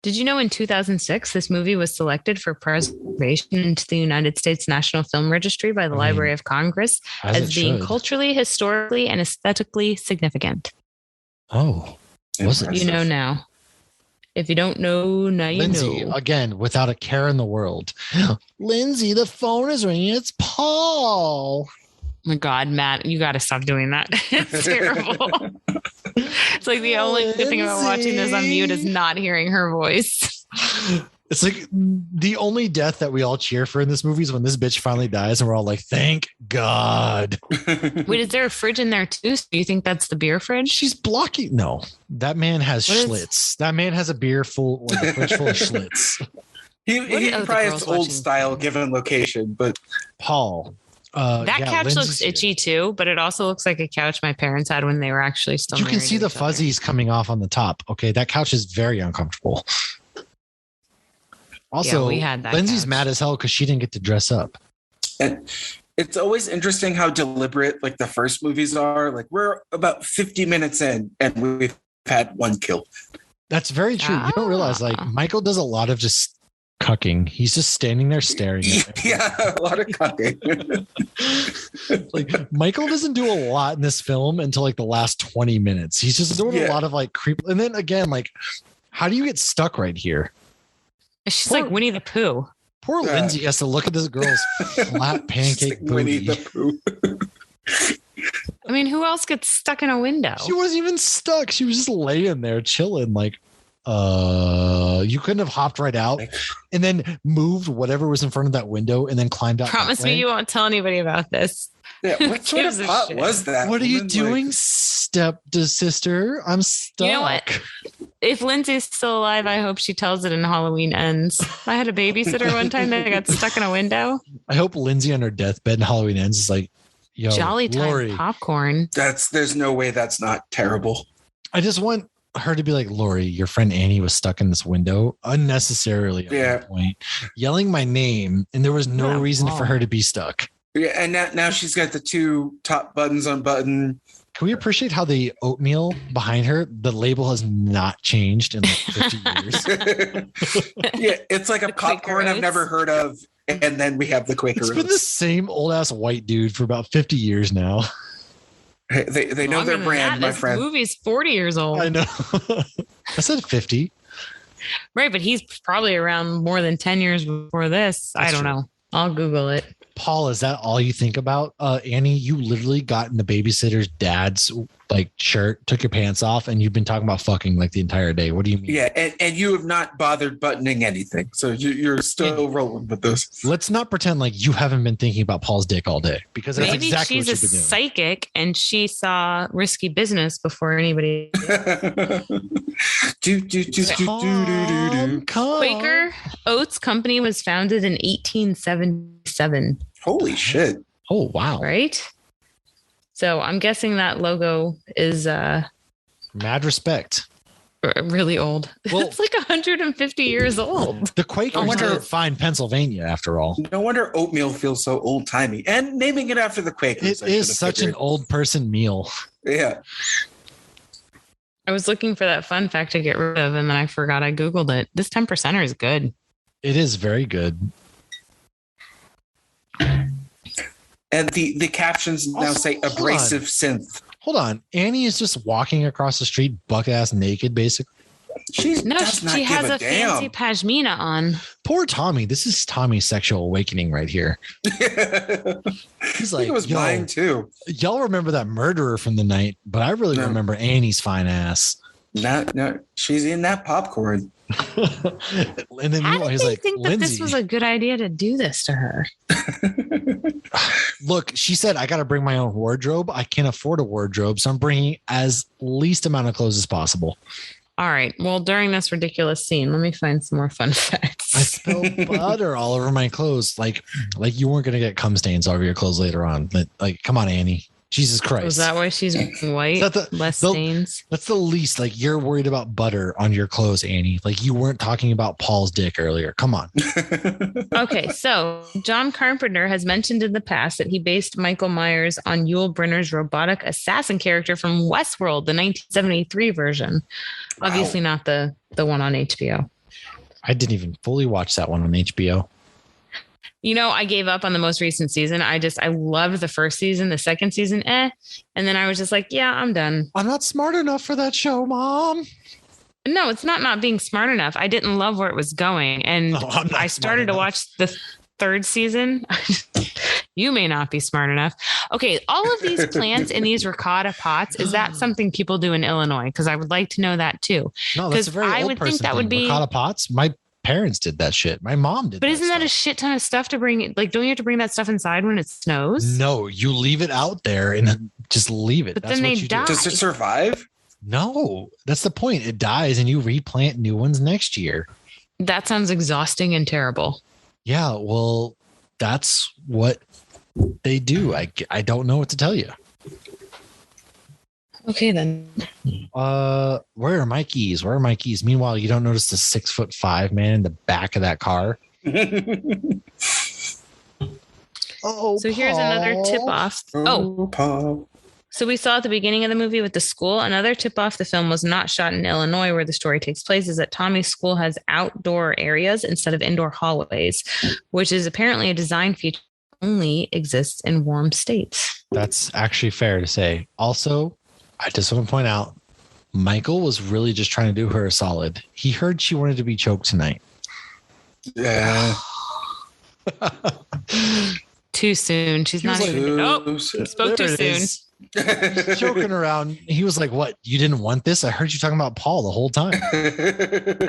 Did you know in 2006, this movie was selected for preservation into the United States National Film Registry by the Library of Congress as being should. culturally, historically, and aesthetically significant? Oh, was it? You know now. If you don't know, now you Lindsay, know. again, without a care in the world. Lindsay, the phone is ringing. It's Paul. Oh my God, Matt, you got to stop doing that. It's terrible. It's like the only good thing about watching this on mute is not hearing her voice. It's like the only death that we all cheer for in this movie is when this bitch finally dies and we're all like, thank God. Wait, is there a fridge in there too? So you think that's the beer fridge? She's blocking. No, that man has What is- Schlitz. That man has a beer full, like a fridge full of Schlitz. He the probably girls has old watching? style given location, but Paul. That yeah, couch Lindsay's looks here. itchy too, but it also looks like a couch my parents had when they were actually still You can married see to the each other. fuzzies coming off on the top. Okay, that couch is very uncomfortable. Also, we had that Lindsay's couch. mad as hell because she didn't get to dress up. and it's always interesting how deliberate like the first movies are. Like we're about 50 minutes in and we've had one kill. That's very true. You don't realize, like, Michael does a lot of just cucking. He's just standing there staring at her. Yeah, a lot of cucking. Like, Michael doesn't do a lot in this film until like the last 20 minutes. He's just doing a Yeah. lot of like creep. And then again, like, how do you get stuck right here? She's Poor- like Winnie the Pooh. Poor Yeah. Lindsay has to look at this girl's flat pancake It's like Winnie booty. the Pooh. I mean, who else gets stuck in a window? She wasn't even stuck. She was just laying there chilling. Like, you couldn't have hopped right out and then moved whatever was in front of that window and then climbed out. Promise that me way? you won't tell anybody about this. Yeah, Who what sort gives of a pot shit? was that? What are you woman? doing, Like, step sister? I'm stuck. You know what? If Lindsay's still alive, I hope she tells it in Halloween Ends. I had a babysitter one time that got stuck in a window. I hope Lindsay on her deathbed in Halloween Ends is like, yo, Jolly time Lori. popcorn. there's no way that's not terrible. I just want her to be like, Lori, your friend Annie was stuck in this window unnecessarily at Yeah. one point, yelling my name, and there was no Yeah, reason wow. for her to be stuck. Yeah, and now she's got the 2 top buttons unbuttoned. Can we appreciate how the oatmeal behind her, the label has not changed in like 50 years? Yeah, it's like a The popcorn Quaker I've never Oats. heard of, and then we have the Quaker It's been the Oats. same old ass white dude for about 50 years now. Hey, they know Longer their than brand, that, my this friend. movie's 40 years old. I know. I said 50. Right, but he's probably around more than 10 years before this. I That's don't true. know. I'll Google it. Paul, is that all you think about? Annie, you literally got in the babysitter's dad's like shirt, took your pants off, and you've been talking about fucking like the entire day. What do you mean? Yeah, and you have not bothered buttoning anything, so you're still rolling with this. Let's not pretend like you haven't been thinking about Paul's dick all day, because that's Maybe exactly she's what a you've been doing. psychic and she saw Risky Business before anybody. Come. Quaker Oats Company was founded in 1877, Holy shit! Oh wow, right? So I'm guessing that logo is mad respect. really old. Well- It's like 150 years old. The Quakers wonder- didn't find Pennsylvania after all. No wonder oatmeal feels so old timey, and naming it after the Quakers. It I should is have such an figured. old person meal. Yeah. I was looking for that fun fact to get rid of, and then I forgot I Googled it. This 10%er is good. It is very good. And the captions now Also, say hold abrasive synth. Hold on, Annie is just walking across the street, buck ass naked, basically. She has a fancy pashmina on. Poor Tommy. This is Tommy's sexual awakening right here. He's like, it was mine too. Y'all remember that murderer from the night, but I really remember Annie's fine ass. No, she's in that popcorn. And then he's like, think Lindsay, that this was a good idea to do this to her? Look, she said, I got to bring my own wardrobe. I can't afford a wardrobe, so I'm bringing as least amount of clothes as possible. All right. Well, during this ridiculous scene, let me find some more fun facts. I spilled butter all over my clothes. Like you weren't going to get cum stains all over your clothes later on. Like, come on, Annie. Jesus Christ. Was that why she's white? Less stains? That's the least. Like, you're worried about butter on your clothes, Annie. Like, you weren't talking about Paul's dick earlier. Come on. Okay, so John Carpenter has mentioned in the past that he based Michael Myers on Yul Brynner's robotic assassin character from Westworld, the 1973 version. Wow. Obviously not the one on HBO. I didn't even fully watch that one on HBO. You know, I gave up on the most recent season. I loved the first season, the second season, And then I was just like, yeah, I'm done. I'm not smart enough for that show, Mom. No, it's not being smart enough. I didn't love where it was going. And I started to watch the third season. You may not be smart enough. Okay, all of these plants in these ricotta pots, is that something people do in Illinois? Because I would like to know that too. No, that's a very old person. I would think that would be ricotta pots. My parents did that shit. My mom did. But isn't that a shit ton of stuff to bring? Like, don't you have to bring that stuff inside when it snows? No, you leave it out there and just leave it. But that's then they die. Does it survive? No, that's the point. It dies and you replant new ones next year. That sounds exhausting and terrible. Yeah, well, that's what they do. I don't know what to tell you. Okay, then. Where are my keys? Meanwhile, you don't notice the 6'5" man in the back of that car. So here's another tip off. Paul. So we saw at the beginning of the movie with the school, another tip off the film was not shot in Illinois where the story takes place, is that Tommy's school has outdoor areas instead of indoor hallways, which is apparently a design feature that only exists in warm states. That's actually fair to say. Also, I just want to point out, Michael was really just trying to do her a solid. He heard she wanted to be choked tonight. Yeah. Too soon. She's not even. Nope. Spoke too soon. Joking around. He was like, what? You didn't want this? I heard you talking about Paul the whole time. I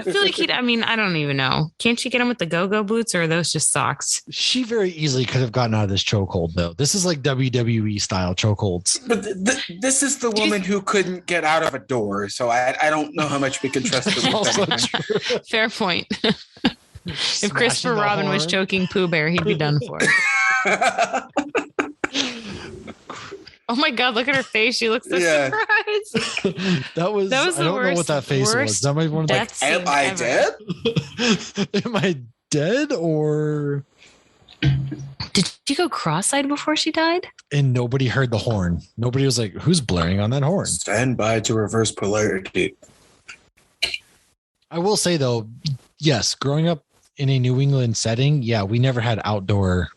feel like I don't even know. Can't she get him with the go-go boots or are those just socks? She very easily could have gotten out of this chokehold, though. This is like WWE style chokeholds. But this is the woman who couldn't get out of a door. So I don't know how much we can trust her. Fair point. If Christopher Robin was choking Pooh Bear, he'd be done for. Oh my God, look at her face. She looks so surprised. That was I don't know what that face was. That might be one of the am I dead? Am I dead or did she go cross-eyed before she died? And nobody heard the horn. Nobody was like, who's blaring on that horn? Stand by to reverse polarity. I will say though, yes, growing up in a New England setting, yeah, we never had outdoor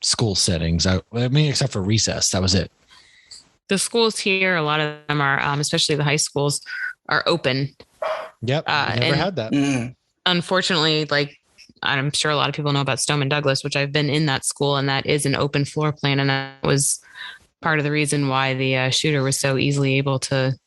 school settings. I mean, except for recess. That was it. The schools here, a lot of them are, especially the high schools, are open. Yep, never had that. Unfortunately, like I'm sure a lot of people know about Stoneman Douglas, which I've been in that school, and that is an open floor plan, and that was part of the reason why the shooter was so easily able to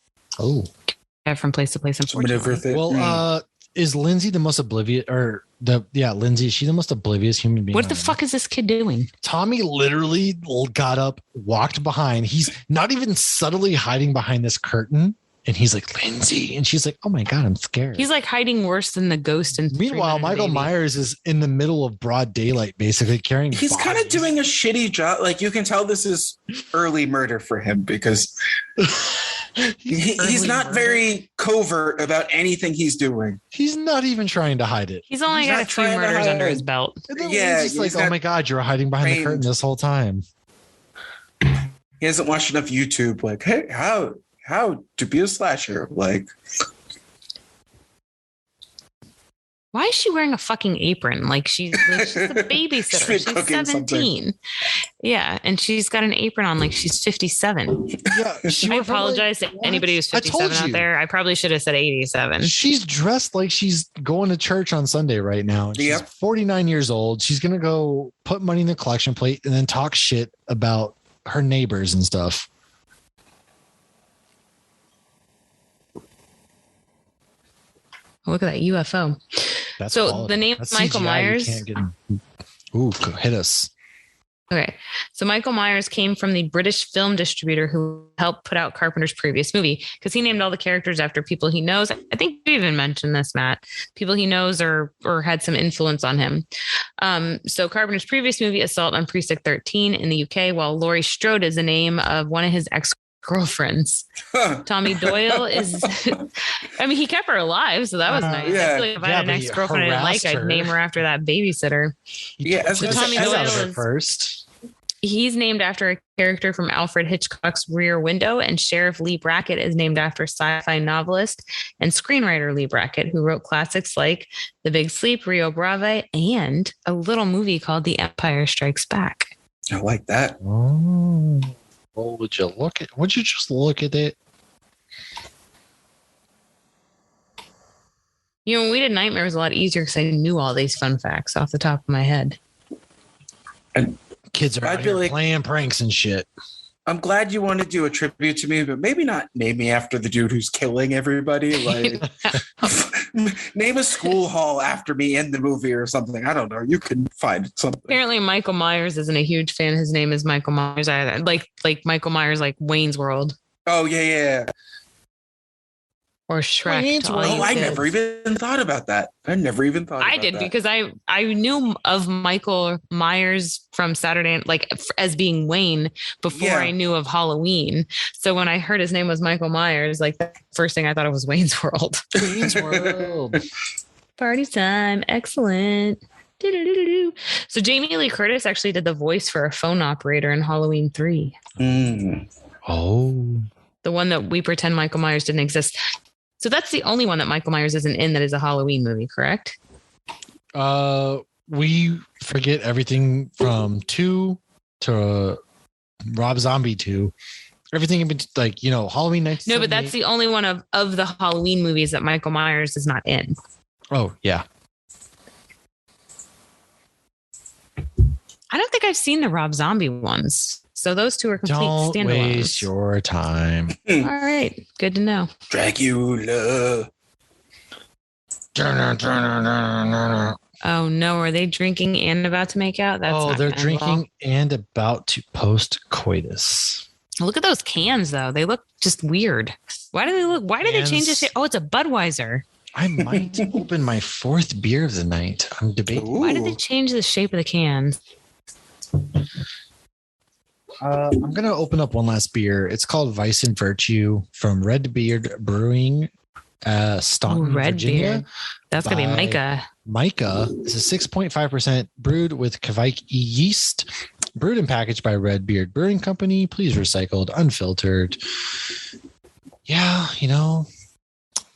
get from place to place. Unfortunately, well, is Lindsay the most oblivious, Lindsay? Is she the most oblivious human being? What the fuck is this kid doing? Tommy literally got up, walked behind. He's not even subtly hiding behind this curtain. And he's like, Lindsay. And she's like, oh my God, I'm scared. He's like hiding worse than the ghost. And meanwhile, Michael Myers is in the middle of broad daylight, basically carrying. He's kind of doing a shitty job. Like you can tell this is early murder for him because he's not very covert about anything he's doing. He's not even trying to hide it. He's only got a few murders under his belt. Yeah. He's like, oh my God, you're hiding behind the curtain this whole time. He hasn't watched enough YouTube. Like, hey, how to be a slasher? Like, why is she wearing a fucking apron? Like she's a babysitter. She's 17. Something. Yeah, and she's got an apron on like she's 57. Yeah, I apologize to anybody who's 57 out there. I probably should have said 87. She's dressed like she's going to church on Sunday right now. She's 49 years old. She's going to go put money in the collection plate and then talk shit about her neighbors and stuff. Look at that UFO. That's so quality. The name That's Michael CGI. Myers. You can't get him. Ooh, hit us. Okay. So Michael Myers came from the British film distributor who helped put out Carpenter's previous movie because he named all the characters after people he knows. I think you even mentioned this, Matt. People he knows or had some influence on him. So Carpenter's previous movie, Assault on Precinct 13 in the UK, while Laurie Strode is the name of one of his ex-girlfriends. Tommy Doyle is, I mean, he kept her alive, so that was nice. Yeah. I feel like if I had an ex-girlfriend I didn't like, I'd name her after that babysitter. Yeah, so Tommy Doyle is first. He's named after a character from Alfred Hitchcock's Rear Window, and Sheriff Lee Brackett is named after sci-fi novelist and screenwriter Lee Brackett, who wrote classics like The Big Sleep, Rio Bravo, and a little movie called The Empire Strikes Back. I like that. Oh, well, would you just look at it? You know, when we did Nightmare, it was a lot easier because I knew all these fun facts off the top of my head. And kids are out here playing pranks and shit. I'm glad you want to do a tribute to me, but maybe not name me after the dude who's killing everybody. Like, name a school hall after me in the movie or something. I don't know. You can find something. Apparently, Michael Myers isn't a huge fan. His name is Michael Myers. Like Michael Myers, like Wayne's World. Oh yeah. Or Shrek. I never even thought about that. I did because I knew of Michael Myers from Saturday, like as being Wayne before I knew of Halloween. So when I heard his name was Michael Myers, like the first thing I thought it was Wayne's World. Wayne's World. Party time. Excellent. Do-do-do-do-do. So Jamie Lee Curtis actually did the voice for a phone operator in Halloween 3. Oh. The one that we pretend Michael Myers didn't exist. So that's the only one that Michael Myers isn't in that is a Halloween movie, correct? We forget everything from 2 to Rob Zombie 2. Everything in between, like, you know, Halloween night. No, but that's the only one of the Halloween movies that Michael Myers is not in. Oh, yeah. I don't think I've seen the Rob Zombie ones. So those two are complete standalones. Don't waste your time. All right. Good to know. Dracula. Oh, no. Are they drinking and about to make out? They're drinking and about to post coitus. Look at those cans, though. They look just weird. Why do they change the shape? Oh, it's a Budweiser. I might open my 4th beer of the night. I'm debating. Ooh. Why did they change the shape of the cans? I'm going to open up one last beer. It's called Vice and Virtue from Redbeard Brewing, Staunton, Virginia. Beard. That's going to be Micah. Micah is a 6.5% brewed with Kveik yeast, brewed and packaged by Redbeard Brewing Company. Please recycled, unfiltered. Yeah, you know,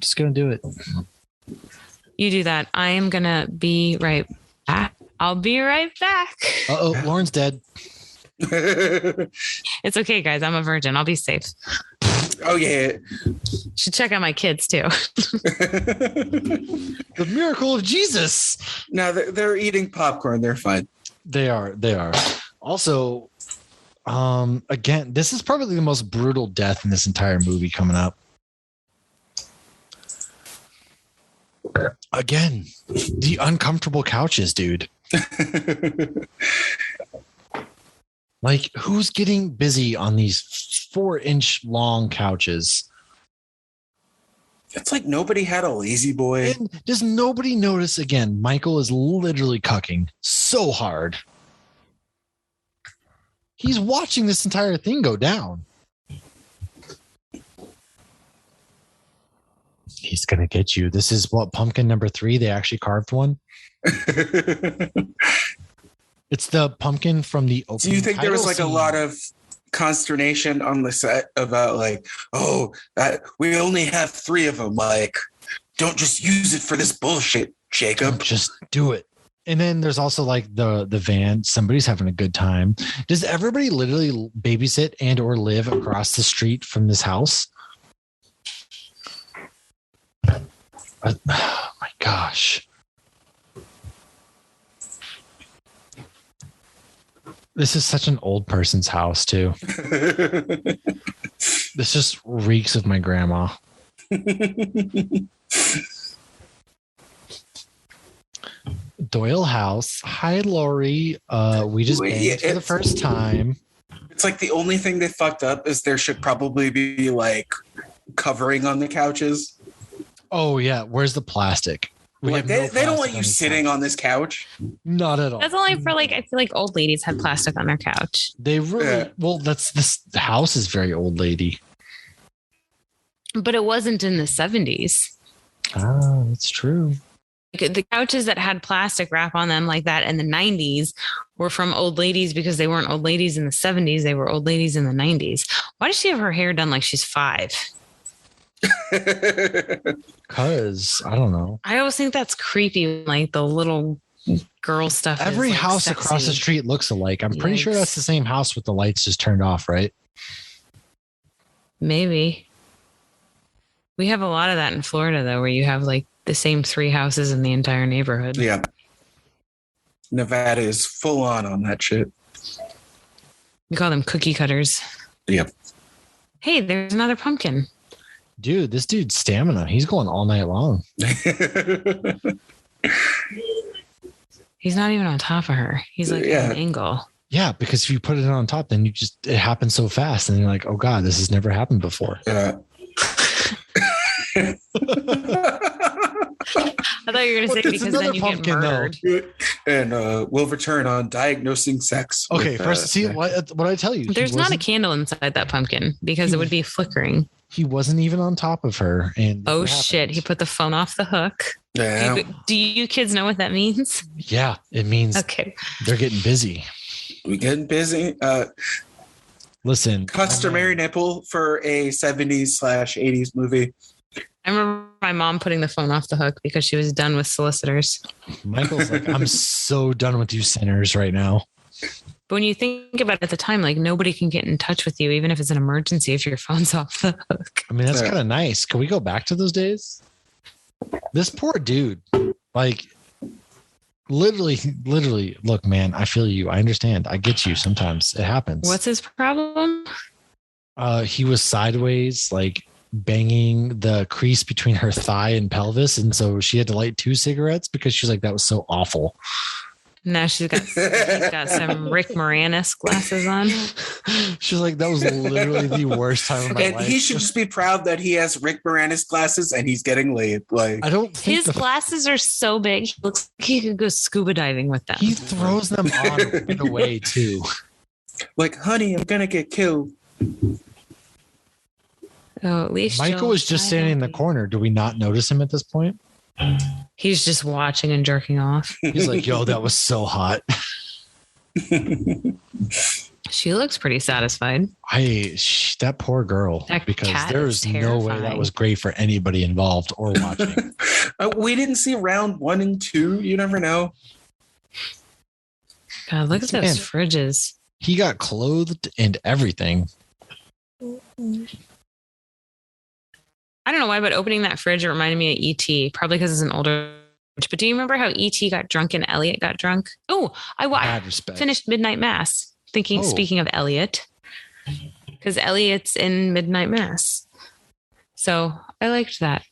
just going to do it. You do that. I am going to be right back. I'll be right back. Uh-oh, Lauren's dead. It's okay, guys. I'm a virgin. I'll be safe. Oh, yeah. Should check out my kids, too. The miracle of Jesus. No, they're eating popcorn. They're fine. They are. Also, again, this is probably the most brutal death in this entire movie coming up. Again, the uncomfortable couches, dude. Like, who's getting busy on these 4-inch long couches? It's like nobody had a lazy boy. And does nobody notice again? Michael is literally cucking so hard. He's watching this entire thing go down. He's going to get you. This is what, pumpkin number 3? They actually carved one. It's the pumpkin from the opening. Do you think there was like scene. a lot of consternation on the set about like, we only have 3 of them. Like, don't just use it for this bullshit, Jacob. Don't just do it. And then there's also like the van. Somebody's having a good time. Does everybody literally babysit and or live across the street from this house? Oh my gosh. This is such an old person's house too. This just reeks of my grandma. Doyle House. Hi, Lori. We just banged for the first time. It's like the only thing they fucked up is there should probably be like covering on the couches. Oh yeah, where's the plastic? Like they don't want you sitting on this couch. Not at all. That's only for like, I feel like old ladies had plastic on their couch. They really well. This house is very old lady. But it wasn't in the 70s. Oh, that's true. The couches that had plastic wrap on them like that in the 90s were from old ladies because they weren't old ladies in the 70s. They were old ladies in the 90s. Why does she have her hair done like she's 5? Because I don't know. I always think that's creepy. Like the little girl stuff. Every house sexy. across the street looks alike. I'm pretty sure that's the same house with the lights just turned off, right? Maybe. We have a lot of that in Florida, though, where you have like the same 3 houses in the entire neighborhood. Yeah. Nevada is full on that shit. We call them cookie cutters. Yep. Hey, there's another pumpkin. Dude, this dude's stamina. He's going all night long. He's not even on top of her. He's like at an angle. Yeah, because if you put it on top, then it happens so fast. And you're like, oh God, this has never happened before. Yeah. I thought you were going to say because then you get murdered. And we'll return on diagnosing sex. Okay, first, see what I tell you. There's not a candle inside that pumpkin because it would be flickering. He wasn't even on top of her. And oh shit! He put the phone off the hook. Yeah. Do you kids know what that means? Yeah, it means they're getting busy. We getting busy. Listen, customary nipple for a 70s/80s movie. I remember my mom putting the phone off the hook because she was done with solicitors. Michael's like, I'm so done with you sinners right now. But when you think about it at the time, like nobody can get in touch with you, even if it's an emergency, if your phone's off the hook. I mean, that's kind of nice. Can we go back to those days? This poor dude, like literally, look, man, I feel you. I understand. I get you. Sometimes it happens. What's his problem? He was sideways, like banging the crease between her thigh and pelvis. And so she had to light 2 cigarettes because she's like, that was so awful. Now she's got some Rick Moranis glasses on. She's like, that was literally the worst time of my life. He should just be proud that he has Rick Moranis glasses and he's getting laid. Like, I don't think his glasses are so big. He looks like he could go scuba diving with them. He throws them on right away too. Like, honey, I'm gonna get killed. Oh, at least Michael was just standing in the corner. Do we not notice him at this point? He's just watching and jerking off. He's like, yo, that was so hot. She looks pretty satisfied. That poor girl. Because there's no way that was great for anybody involved or watching. We didn't see round 1 and 2. You never know. God, look at those fridges. He got clothed and everything. I don't know why, but opening that fridge, it reminded me of E.T. Probably because it's an older. But do you remember how E.T. got drunk and Elliot got drunk? Oh, I finished Midnight Mass. Speaking of Elliot, because Elliot's in Midnight Mass. So I liked that.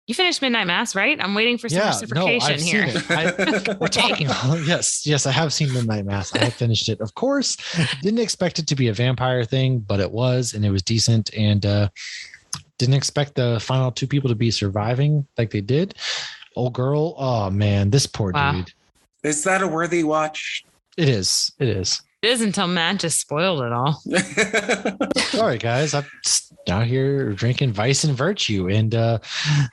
You finished Midnight Mass, right? I'm waiting for some reciprocation here. We're talking. Yes, I have seen Midnight Mass. I have finished it. Of course, didn't expect it to be a vampire thing, but it was, and it was decent. And didn't expect the final 2 people to be surviving like they did. Old girl. Oh man, this poor dude. Is that a worthy watch? It is. It is. It is until Matt just spoiled it all. Sorry, guys. I'm out here drinking Vice and Virtue. And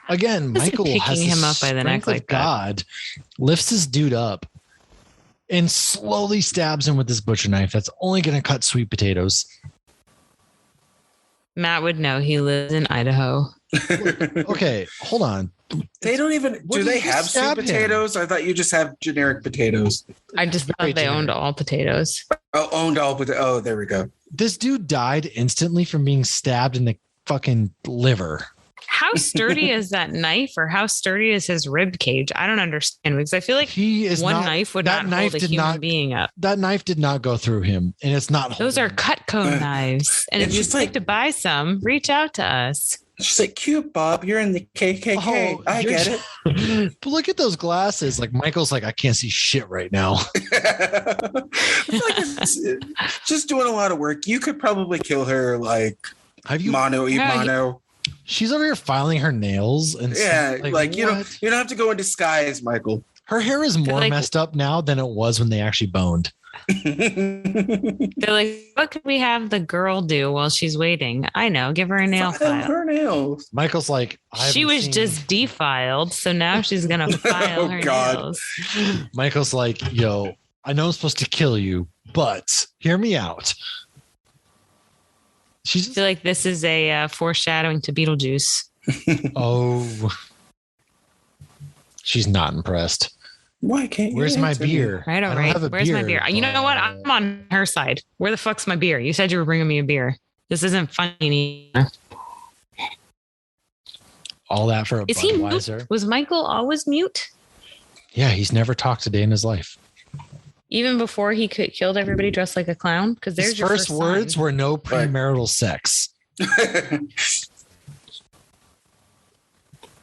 again, Michael has him up by the neck like God, lifts this dude up and slowly stabs him with this butcher knife that's only going to cut sweet potatoes. Matt would know. He lives in Idaho. Okay, hold on. They don't even. Do they have sweet potatoes? I thought you just have generic potatoes. I just thought they owned all potatoes. Oh, owned all potatoes. Oh, there we go. This dude died instantly from being stabbed in the fucking liver. How sturdy is that knife, or how sturdy is his rib cage? I don't understand, because I feel like knife would not hold a human being up. That knife did not go through him, and it's not. Those are Cutco knives, and if you'd like to buy some, reach out to us. She's like, cute, Bob. You're in the KKK. Oh, I get it. But look at those glasses. Like Michael's like, I can't see shit right now. Just doing a lot of work. You could probably kill her like mono e mono. She's over here filing her nails and like you don't have to go in disguise, Michael. Her hair is more messed up now than it was when they actually boned. They're like, what could we have the girl do while she's waiting? I know, give her a nail file. Her nails. Michael's like, she was just defiled, so now she's gonna file her nails. Michael's like, yo, I know I'm supposed to kill you, but hear me out. I feel like this is a foreshadowing to Beetlejuice. Oh, she's not impressed. Why can't you? Where's my beer? Right, all right. Where's my beer? You know what? I'm on her side. Where the fuck's my beer? You said you were bringing me a beer. This isn't funny anymore. All that for a Budweiser. Is he mute? Was Michael always mute? Yeah, he's never talked a day in his life. Even before he killed everybody dressed like a clown? Because there's his first words were no premarital sex.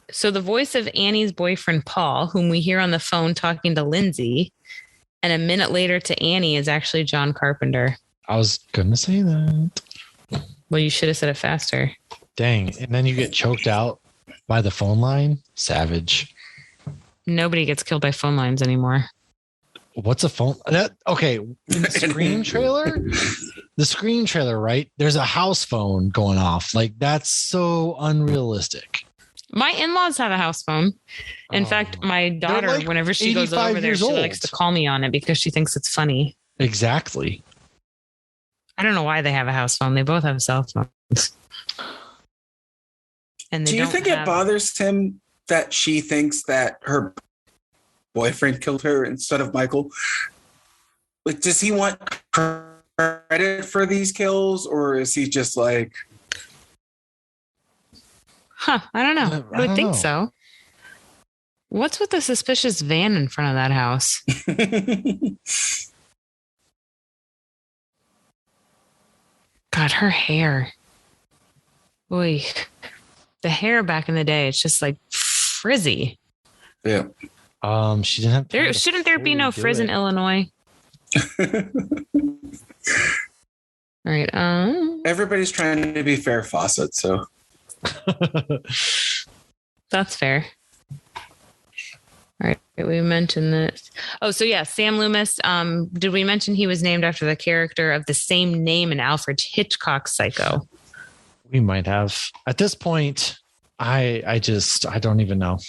So the voice of Annie's boyfriend, Paul, whom we hear on the phone talking to Lindsay, and a minute later to Annie, is actually John Carpenter. I was going to say that. Well, you should have said it faster. Dang. And then you get choked out by the phone line. Savage. Nobody gets killed by phone lines anymore. What's a phone? Okay. In the Scream trailer, right? There's a house phone going off. Like, that's so unrealistic. My in-laws have a house phone. In fact, my daughter, like whenever she goes over there, she likes to call me on it because she thinks it's funny. Exactly. I don't know why they have a house phone. They both have cell phones. And do you think it bothers him that she thinks that her boyfriend killed her instead of Michael? Like, does he want credit for these kills, or is he just like... I don't know. I would think so. What's with the suspicious van in front of that house? God, her hair. Boy, the hair back in the day, it's just like frizzy. Yeah. She didn't have shouldn't there be no frizz in Illinois? All right. Everybody's trying to be Farrah Fawcett, so. That's fair. All right, we mentioned this. Oh, so yeah, Sam Loomis. Did we mention he was named after the character of the same name in Alfred Hitchcock's Psycho? We might have. At this point, I don't even know.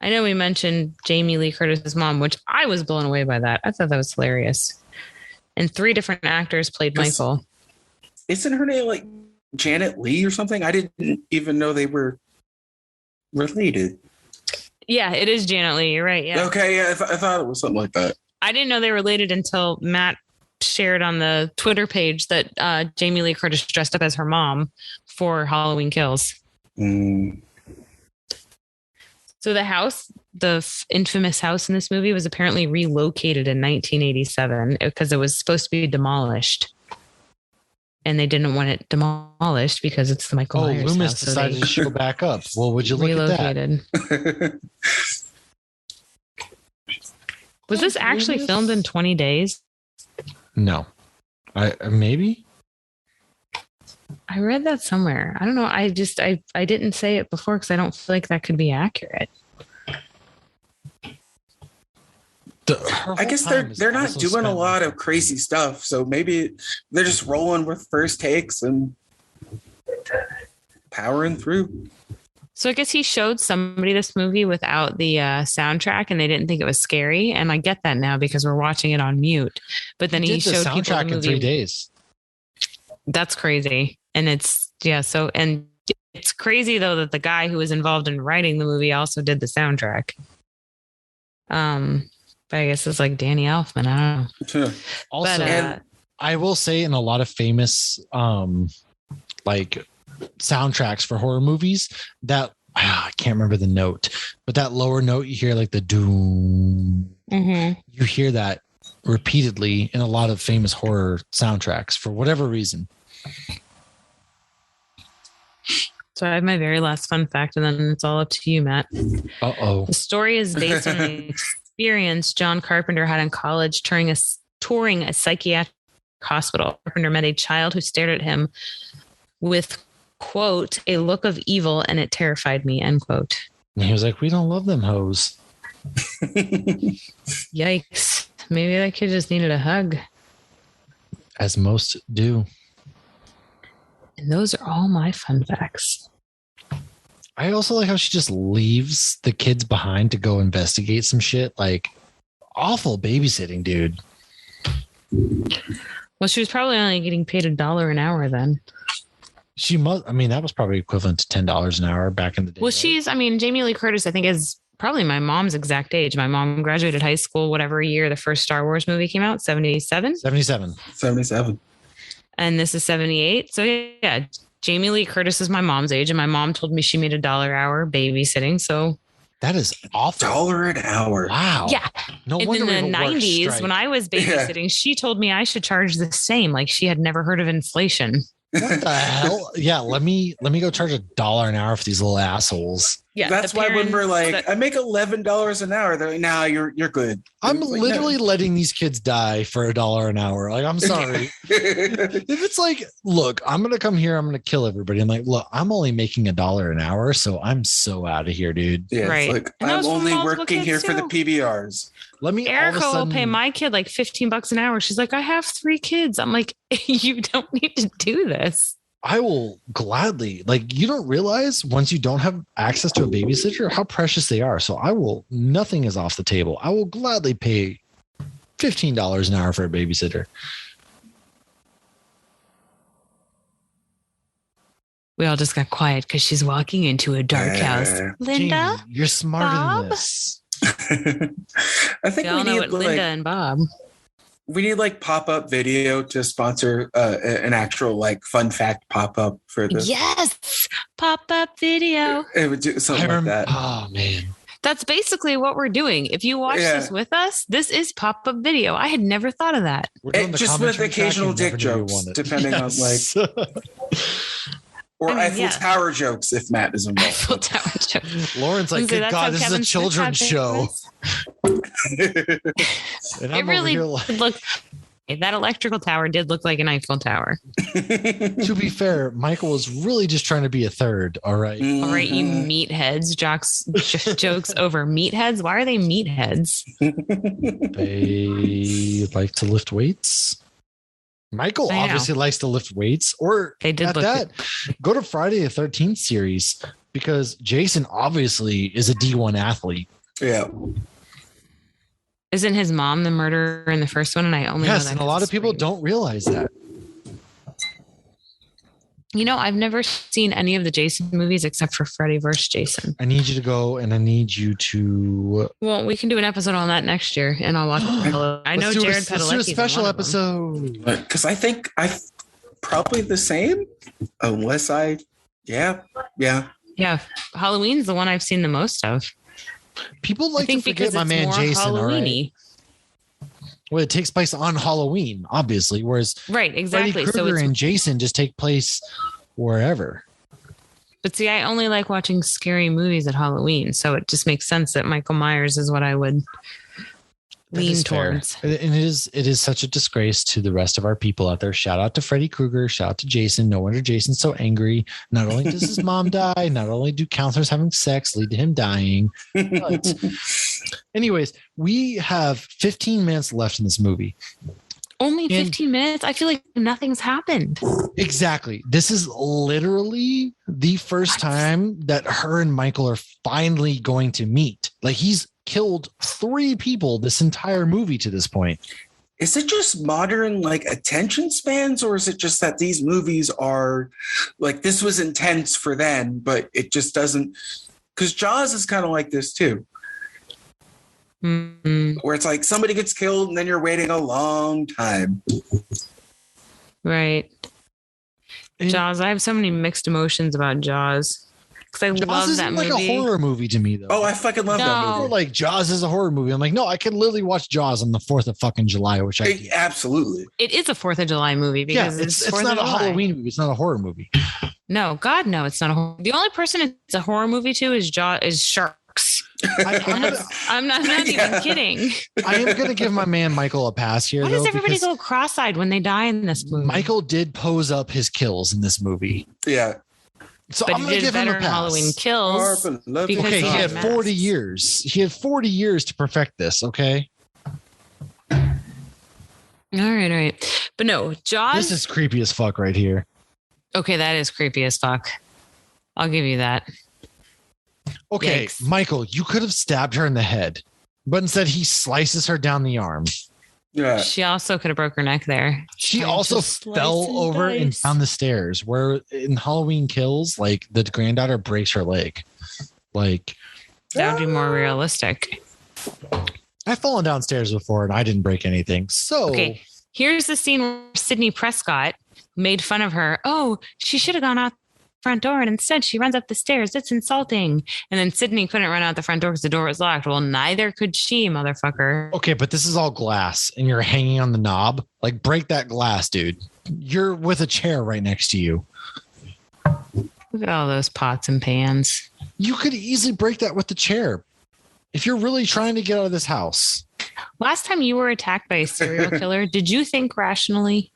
I know we mentioned Jamie Lee Curtis's mom, which I was blown away by that. I thought that was hilarious. And 3 different actors played Michael. Isn't her name like Janet Leigh or something? I didn't even know they were related. Yeah, it is Janet Leigh. You're right. Yeah. Okay. Yeah, I thought it was something like that. I didn't know they were related until Matt shared on the Twitter page that Jamie Lee Curtis dressed up as her mom for Halloween Kills. So the house, the infamous house in this movie, was apparently relocated in 1987 because it was supposed to be demolished. And they didn't want it demolished because it's the Michael Myers Loomis house, decided to show back up. Well, would you look relocated. at that? Was this actually filmed in 20 days? No. Maybe? I read that somewhere. I don't know. I didn't say it before because I don't feel like that could be accurate. I guess they're not doing a lot of crazy stuff, so maybe they're just rolling with first takes and powering through. So I guess he showed somebody this movie without the soundtrack, and they didn't think it was scary. And I get that now because we're watching it on mute. But then he showed people the movie in 3 days. That's crazy, and it's so and It's crazy though that the guy who was involved in writing the movie also did the soundtrack. But I guess it's like Danny Elfman. I don't know. Also, But, I will say in a lot of famous like soundtracks for horror movies that I can't remember the note, but that lower note you hear like the doom. You hear that repeatedly in a lot of famous horror soundtracks for whatever reason. So I have my very last fun fact, and then it's all up to you, Matt. Uh-oh. The story is based on the experience John Carpenter had in college touring a psychiatric hospital. Carpenter met a child who stared at him with, quote, a look of evil, and it terrified me, end quote. And he was like, we don't love them hoes. Yikes. Maybe that kid just needed a hug. As most do. And those are all my fun facts. I also like how she just leaves the kids behind to go investigate some shit. Like, awful babysitting, dude. Well, she was probably only getting paid $1 an hour then. She must, I mean, that was probably equivalent to $10 an hour back in the day. Well, right? Jamie Lee Curtis, I think, is probably my mom's exact age. My mom graduated high school, whatever year the first Star Wars movie came out, 77? 77. And this is 78. So yeah, Jamie Lee Curtis is my mom's age. And my mom told me she made $1 an hour babysitting. So that is awful. $1 an hour. Wow. Yeah. No and wonder in the 90s, when I was babysitting, she told me I should charge the same. Like she had never heard of inflation. What the hell? Yeah, let me go charge $1 an hour for these little assholes. Yeah, that's why when we're like, I make $11 an hour, they're like, nah, you're good. I'm like, literally letting these kids die for $1 an hour. Like, I'm sorry. If it's like, look, I'm gonna come here, I'm gonna kill everybody. I'm like, look, I'm only making $1 an hour, so I'm so out of here, dude. Yeah, right. It's like, And I'm only multiple working here kids, for the too. PBRs. Let me. Erica all of a sudden, will pay my kid like $15 an hour. She's like, I have 3 kids. I'm like, you don't need to do this. I will gladly, like, you don't realize once you don't have access to a babysitter how precious they are. So nothing is off the table. I will gladly pay $15 an hour for a babysitter. We all just got quiet because she's walking into a dark house. Linda, Jamie, you're smarter Bob? than this. I think we all we know need what Linda and Bob. we need like pop-up video to sponsor an actual like fun fact pop-up for this. Yes, pop-up video. It would do something like that. Oh man. That's basically what we're doing. If you watch this with us, this is pop-up video. I had never thought of that. We're doing the Just with commentary track, occasional you dick never knew you jokes, wanted. depending on like, or Eiffel Tower jokes if Matt is involved. Eiffel Tower joke. Lauren's like, good God, this is a children's show. And It really looked. That electrical tower did look like an Eiffel Tower. To be fair, Michael was really just trying to be a third. All right. All right, you meatheads. Jokes over meatheads. Why are they meatheads? They like to lift weights. Michael I know. obviously likes to lift weights. Or They did at look that, go to Friday the 13th series because Jason obviously is a D1 athlete. Yeah. Isn't his mom the murderer in the first one? And I only know Yes, that and a lot of people don't realize that. You know, I've never seen any of the Jason movies except for Freddy vs. Jason. I need you to go and I need you to. Well, we can do an episode on that next year, and I'll watch. I know Jared Padalecki. Let's do a special episode. Because I think I probably the same, unless yeah. Halloween's the one I've seen the most of. People like to forget my man Jason. Halloween-y. All right? Well, it takes place on Halloween, obviously, whereas Right, exactly. Freddy Krueger and Jason just take place wherever. But see, I only like watching scary movies at Halloween, so it just makes sense that Michael Myers is what I would lean towards. And it is such a disgrace to the rest of our people out there. Shout out to Freddy Krueger. Shout out to Jason. No wonder Jason's so angry. Not only does his mom die, not only do counselors having sex lead to him dying. But anyways, we have 15 minutes left in this movie. Only 15 minutes? I feel like nothing's happened. Exactly. This is literally the first time that her and Michael are finally going to meet. Like he's killed 3 people this entire movie to this point. is it just modern like attention spans, or is it just that these movies are like, this was intense for then, but it just doesn't, because Jaws is kind of like this too. Mm-hmm. Where it's like somebody gets killed and then you're waiting a long time. Right. Jaws. I have so many mixed emotions about Jaws. Because I love that movie. Jaws isn't like a horror movie to me, though. Oh, I fucking love that movie. Like, Jaws is a horror movie. I'm like, no, I could literally watch Jaws on the 4th of fucking July, which I absolutely. It is a 4th of July movie because it's not a Halloween movie. It's not a horror movie. No, God, no, it's not a horror. The only person it's a horror movie to is Sharks. I'm not even kidding. I am going to give my man Michael a pass here. Why does everybody go cross-eyed when they die in this movie? Michael did pose up his kills in this movie. Yeah. So but I'm going to give him a pass. Halloween Kills. Okay, he had 40 years. He had 40 years to perfect this, okay? All right. But no, Jaws. This is creepy as fuck right here. Okay, that is creepy as fuck. I'll give you that. Okay, yikes. Michael, you could have stabbed her in the head, but instead he slices her down the arm. Yeah. She also could have broke her neck there. She also fell over and down the stairs, where in Halloween Kills, like the granddaughter breaks her leg. Like that would be more realistic. I've fallen downstairs before and I didn't break anything. So okay, here's the scene where Sidney Prescott made fun of her. Oh, she should have gone out the front door and instead she runs up the stairs. That's insulting. And then Sidney couldn't run out the front door because the door was locked. Well, neither could she, motherfucker. Okay, but this is all glass and you're hanging on the knob. Like, break that glass, dude. You're with a chair right next to you. Look at all those pots and pans. You could easily break that with the chair if you're really trying to get out of this house. Last time you were attacked by a serial killer, did you think rationally?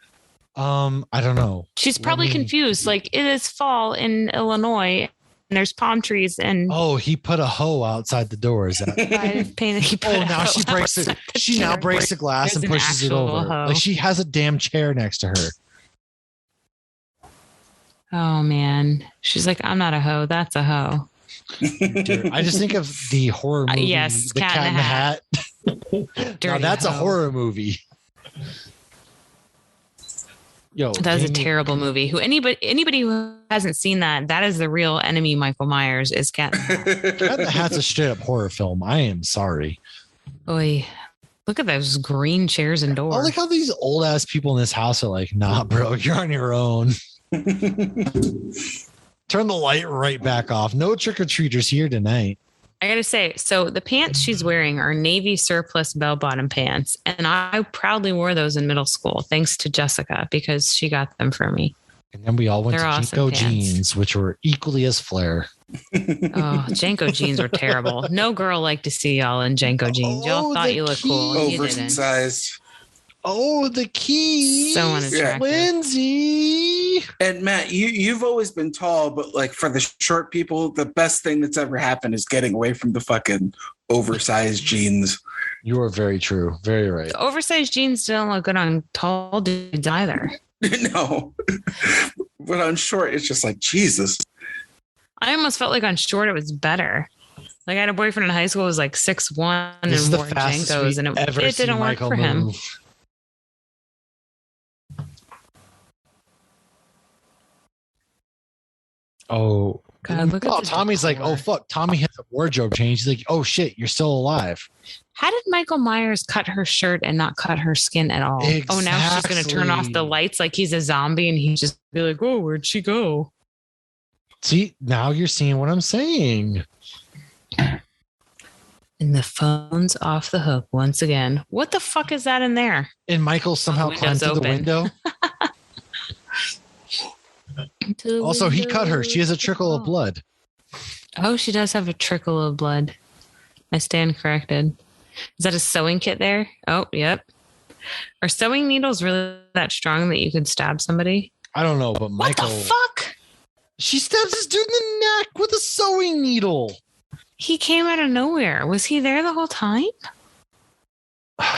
I don't know. She's probably confused. Like, it is fall in Illinois and there's palm trees and he put a hoe outside the door. Is that now she breaks it. She now breaks the glass and pushes it over. Hoe. Like, she has a damn chair next to her. Oh man. She's like, I'm not a hoe, that's a hoe. I just think of the horror movie, yes, The Cat in the Hat. Now that's hoe. A horror movie. Yo, that is a terrible movie. Anybody who hasn't seen that is the real enemy. Michael Myers is Cat in the Hat. Cat in the Hat's a straight up horror film. I am sorry. Oy. Look at those green chairs and doors. I like how these old ass people in this house are like, nah, bro, you're on your own. Turn the light right back off. No trick or treaters here tonight. I gotta say, so the pants she's wearing are navy surplus bell-bottom pants, and I proudly wore those in middle school, thanks to Jessica, because she got them for me. And then we all went They're to awesome Jinko pants. jeans, which were equally as flare. Oh, Janko jeans were terrible. No girl liked to see y'all in Janko jeans. Y'all thought you looked cool. You didn't. Oversized. Oh, the keys. So unattractive. Lindsay. And Matt, you've always been tall, but like for the short people, the best thing that's ever happened is getting away from the fucking oversized jeans. You are very true. Very right. The oversized jeans don't look good on tall dudes either. No. But on short, it's just like, Jesus. I almost felt like on short it was better. Like, I had a boyfriend in high school who was like 6'1" and wore Jankos, and it didn't work for him. Oh, God, look at Tommy's like, oh, fuck. Tommy has a wardrobe change. He's like, oh, shit, you're still alive. How did Michael Myers cut her shirt and not cut her skin at all? Exactly. Oh, now she's going to turn off the lights like he's a zombie and he just be like, oh, where'd she go? See, now you're seeing what I'm saying. And the phone's off the hook once again. What the fuck is that in there? And Michael somehow climbed through the window. Also, he cut her. She has a trickle of blood. Oh, she does have a trickle of blood. I stand corrected. Is that a sewing kit there? Oh, yep. Are sewing needles really that strong that you could stab somebody? I don't know, but Michael... What the fuck? She stabs this dude in the neck with a sewing needle. He came out of nowhere. Was he there the whole time?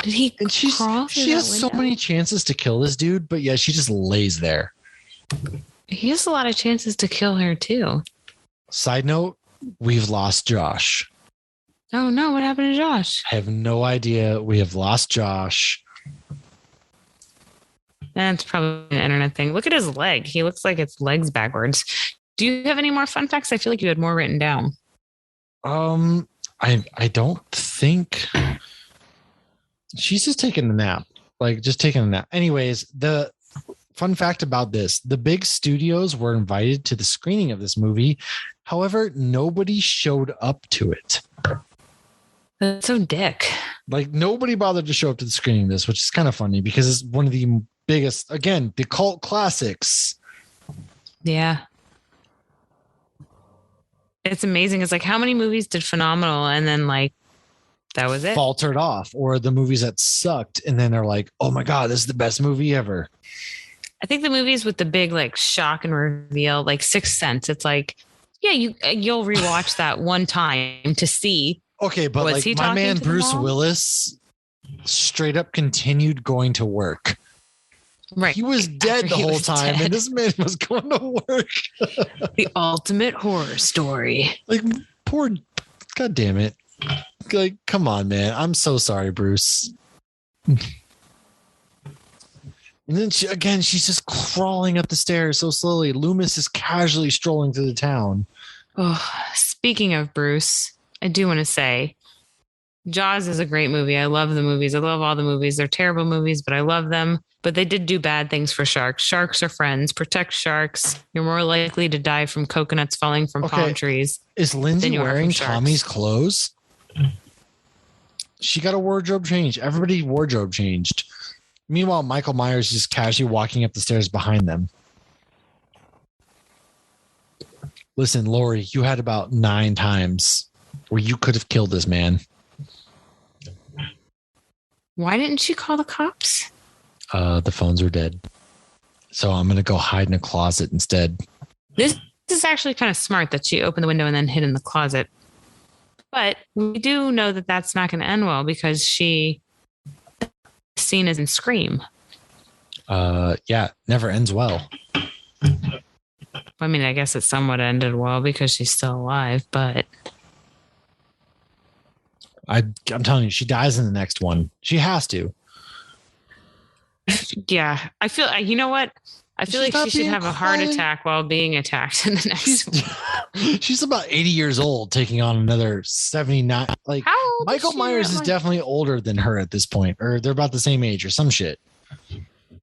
Did he crawl through She has that window? so many chances to kill this dude, but yeah, she just lays there. He has a lot of chances to kill her, too. Side note, we've lost Josh. Oh, no. What happened to Josh? I have no idea. We have lost Josh. That's probably an internet thing. Look at his leg. He looks like it's legs backwards. Do you have any more fun facts? I feel like you had more written down. I don't think she's just taking a nap. Like just taking a nap. Anyways, the fun fact about this, the big studios were invited to the screening of this movie. However, nobody showed up to it. That's so dick. Like nobody bothered to show up to the screening of this, which is kind of funny because it's one of the biggest, again, the cult classics. Yeah. It's amazing. It's like how many movies did phenomenal and then like that was it? Faltered off, or the movies that sucked and then they're like, oh my God, this is the best movie ever. I think the movies with the big like shock and reveal, like Sixth Sense, it's like, yeah, you'll rewatch that one time to see. Okay, but like my man Bruce Willis straight up continued going to work. Right. He was dead the whole time, and this man was going to work. The ultimate horror story. Like, poor, God damn it. Like, come on, man. I'm so sorry, Bruce. And then she's just crawling up the stairs so slowly. Loomis is casually strolling through the town. Oh, speaking of Bruce, I do want to say Jaws is a great movie. I love the movies. I love all the movies. They're terrible movies, but I love them. But they did do bad things for sharks. Sharks are friends. Protect sharks. You're more likely to die from coconuts falling from palm trees. Is Lindsay wearing Tommy's clothes? She got a wardrobe change. Everybody wardrobe changed. Meanwhile, Michael Myers is just casually walking up the stairs behind them. Listen, Lori, you had about 9 times where you could have killed this man. Why didn't she call the cops? The phones were dead. So I'm going to go hide in a closet instead. This is actually kind of smart that she opened the window and then hid in the closet. But we do know that that's not going to end well because she seen as in Scream. Yeah, never ends well. I mean, I guess it somewhat ended well because she's still alive, but I'm telling you, she dies in the next one. She has to. Yeah, I feel. You know what? I feel like she should have a heart attack while being attacked in the next one. She's about 80 years old, taking on another 79. Like Michael Myers is definitely older than her at this point, or they're about the same age, or some shit.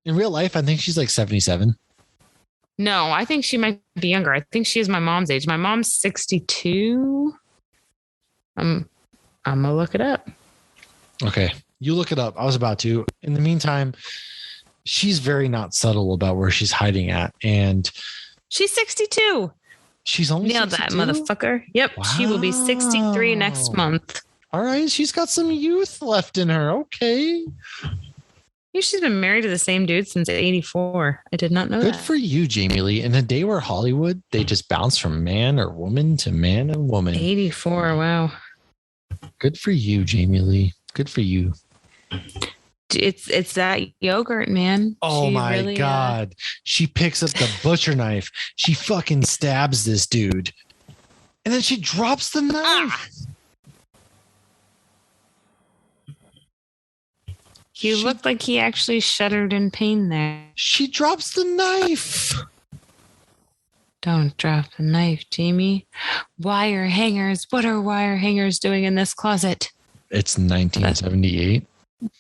In real life, I think she's like 77. No, I think she might be younger. I think she is my mom's age. My mom's 62. I'm gonna look it up. Okay, you look it up. I was about to. In the meantime, she's very not subtle about where she's hiding at, and she's 62. She's only nailed 62? that motherfucker. Yep, wow. She will be 63 next month. All right, she's got some youth left in her. Okay. She's been married to the same dude since 84. I did not know that. Good for you, Jamie Lee. In a day where Hollywood, they just bounce from man or woman to man and woman. 84, wow. Good for you, Jamie Lee. Good for you. It's that yogurt, man. Oh my God. She picks up the butcher knife. She fucking stabs this dude. And then she drops the knife. He looked like he actually shuddered in pain there. She drops the knife. Don't drop the knife, Jamie. Wire hangers. What are wire hangers doing in this closet? It's 1978.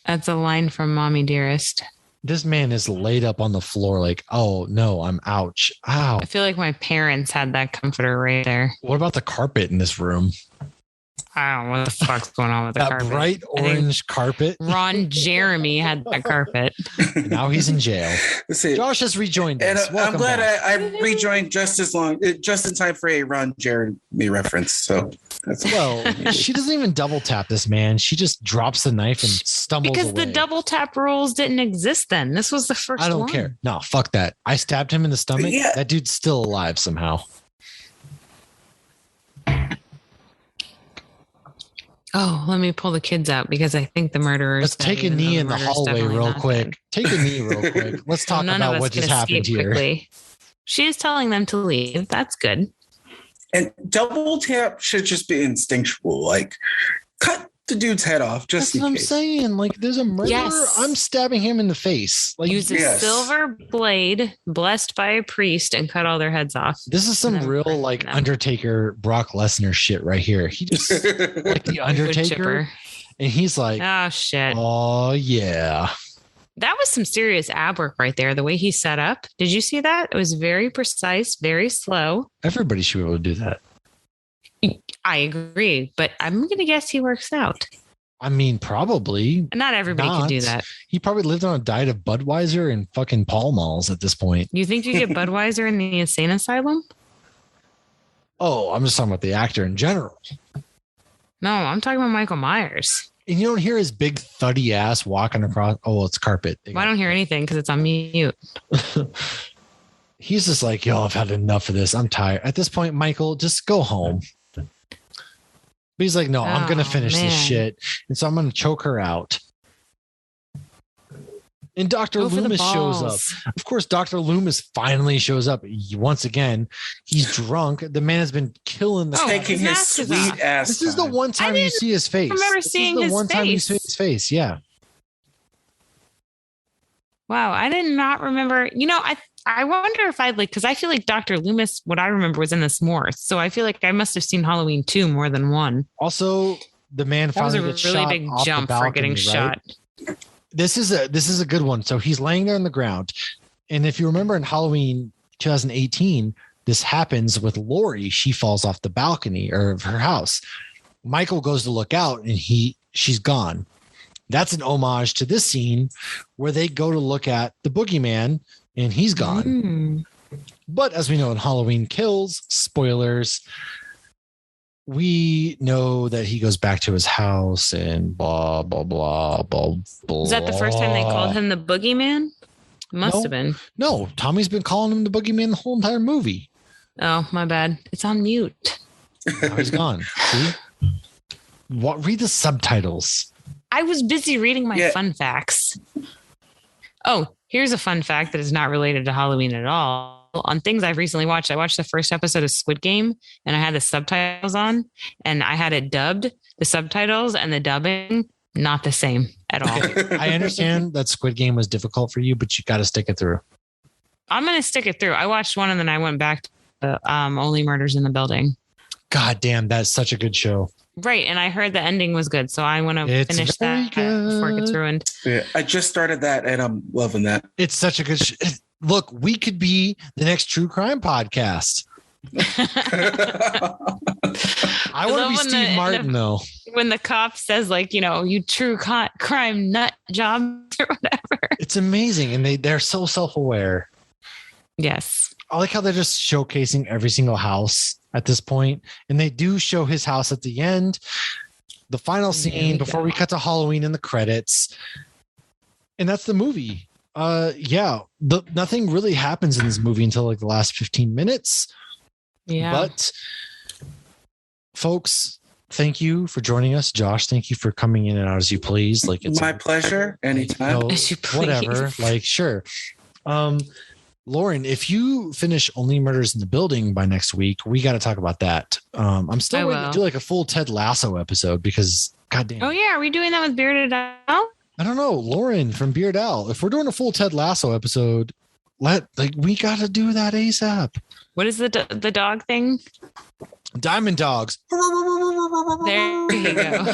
That's a line from Mommy Dearest. This man is laid up on the floor like, oh, no, I'm ouch. Ow. I feel like my parents had that comforter right there. What about the carpet in this room? I don't know what the fuck's going on with the that carpet. Bright orange carpet. Ron Jeremy had that carpet. Now he's in jail. Josh has rejoined us. And I'm glad I rejoined just in time for a Ron Jeremy reference. So she doesn't even double tap this man. She just drops the knife and stumbles because away. The double tap rules didn't exist then. This was the first one. I don't care. No, fuck that. I stabbed him in the stomach. Yeah. That dude's still alive somehow. Oh, let me pull the kids out because I think the murderers. Let's take a knee in the hallway real quick. Take a knee real quick. Let's talk about what just happened here. Quickly. She is telling them to leave. That's good. And double tap should just be instinctual. Like, cut the dude's head off. Just That's what I'm saying. Like, there's a murderer. Yes. I'm stabbing him in the face. Like, Use a silver blade blessed by a priest and cut all their heads off. This is some real like Undertaker Brock Lesnar shit right here. He just like the Undertaker, and he's like, oh shit, oh yeah. That was some serious ab work right there. The way he set up. Did you see that? It was very precise, very slow. Everybody should be able to do that. I agree, but I'm going to guess he works out. I mean, probably. Not everybody could do that. He probably lived on a diet of Budweiser and fucking Pall Malls at this point. You think you get Budweiser in the insane asylum? Oh, I'm just talking about the actor in general. No, I'm talking about Michael Myers. And you don't hear his big thuddy ass walking across. Oh, well, it's carpet. Well, I don't hear anything because it's on mute. He's just like, yo, I've had enough of this. I'm tired. At this point, Michael, just go home. But he's like, no, I'm going to finish this shit. And so I'm going to choke her out. And Dr. Loomis shows up. Of course, Dr. Loomis finally shows up. Once again, he's drunk. The man has been killing the taking his sweet ass. This is the one time you see his face. I remember seeing his face. One time you see his face. Yeah. Wow. I did not remember. You know, I wonder if I'd like, because I feel like Dr. Loomis, what I remember was in this more. So I feel like I must have seen Halloween 2 more than one. Also, the man finally gets shot. That was a really big jump for getting shot. This is a good one. So he's laying there on the ground. And if you remember in Halloween 2018, this happens with Lori. She falls off the balcony of her house. Michael goes to look out and she's gone. That's an homage to this scene where they go to look at the boogeyman and he's gone. But as we know in Halloween Kills, spoilers, we know that he goes back to his house and blah, blah, blah, blah, blah. Was that the first time they called him the boogeyman? Must have been. No, Tommy's been calling him the boogeyman the whole entire movie. Oh, my bad. It's on mute. Now he's gone. See? Read the subtitles. I was busy reading my fun facts. Oh, here's a fun fact that is not related to Halloween at all. On things I've recently watched, I watched the first episode of Squid Game and I had the subtitles on and I had it dubbed. The subtitles and the dubbing, not the same at all. I understand that Squid Game was difficult for you, but you got to stick it through. I'm going to stick it through. I watched one and then I went back to Only Murders in the Building. God damn, that's such a good show. Right. And I heard the ending was good. So I want to finish that before it gets ruined. Yeah, I just started that and I'm loving that. It's such a good Look, we could be the next true crime podcast. I want to be Steve Martin, though. When the cop says, like, you know, you true crime nut jobs or whatever. It's amazing. And they're so self-aware. Yes. I like how they're just showcasing every single house at this point. And they do show his house at the end. The final scene before we cut to Halloween in the credits. And that's the movie. Nothing really happens in this movie until like the last 15 minutes. Yeah. But folks, thank you for joining us. Josh, thank you for coming in and out as you please. Like, it's my pleasure. Anytime. As you please. Whatever. Like, sure. Lauren, if you finish Only Murders in the Building by next week, we got to talk about that. I'm still waiting to do like a full Ted Lasso episode because goddamn. Oh yeah. Are we doing that with Bearded Al? I don't know, Lauren from Beard Al. If we're doing a full Ted Lasso episode, we got to do that ASAP. What is the dog thing? Diamond dogs. There you go.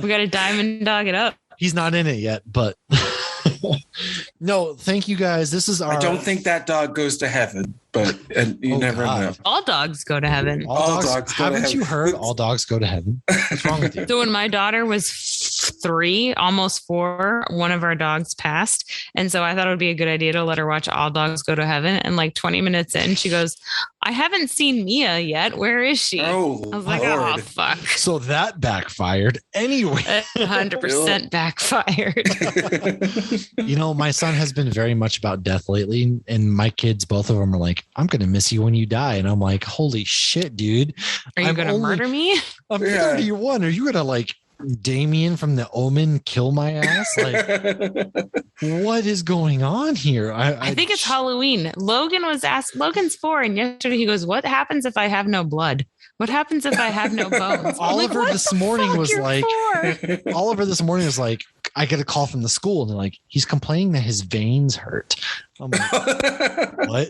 We got to diamond dog it up. He's not in it yet, but no, thank you guys. This is I don't think that dog goes to heaven, but you never know. All dogs go to heaven. All dogs go to heaven. Haven't you heard? All dogs go to heaven. What's wrong with you? So when my daughter was 3, almost 4, one of our dogs passed. And so I thought it would be a good idea to let her watch All Dogs Go to Heaven. And like 20 minutes in, she goes, I haven't seen Mia yet. Where is she? Oh, I was like, oh, fuck. So that backfired. Anyway. 100% backfired. You know, my son has been very much about death lately. And my kids, both of them are like, I'm going to miss you when you die. And I'm like, holy shit, dude. Are you going to murder me? I'm 31. Are you going to like Damien from The Omen kill my ass? Like, what is going on here? I think it's Halloween. Logan's 4, and yesterday he goes, what happens if I have no blood? What happens if I have no bones? Oliver this morning was like, I get a call from the school and they're like, he's complaining that his veins hurt. I'm like, what?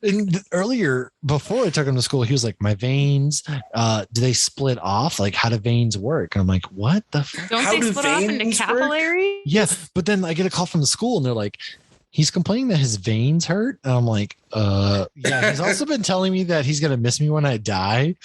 And earlier, before I took him to school, he was like, my veins, do they split off? Like, how do veins work? And I'm like, what the fuck? Don't they split off into capillaries? Yeah. But then I get a call from the school and they're like, he's complaining that his veins hurt. And I'm like, yeah, he's also been telling me that he's going to miss me when I die,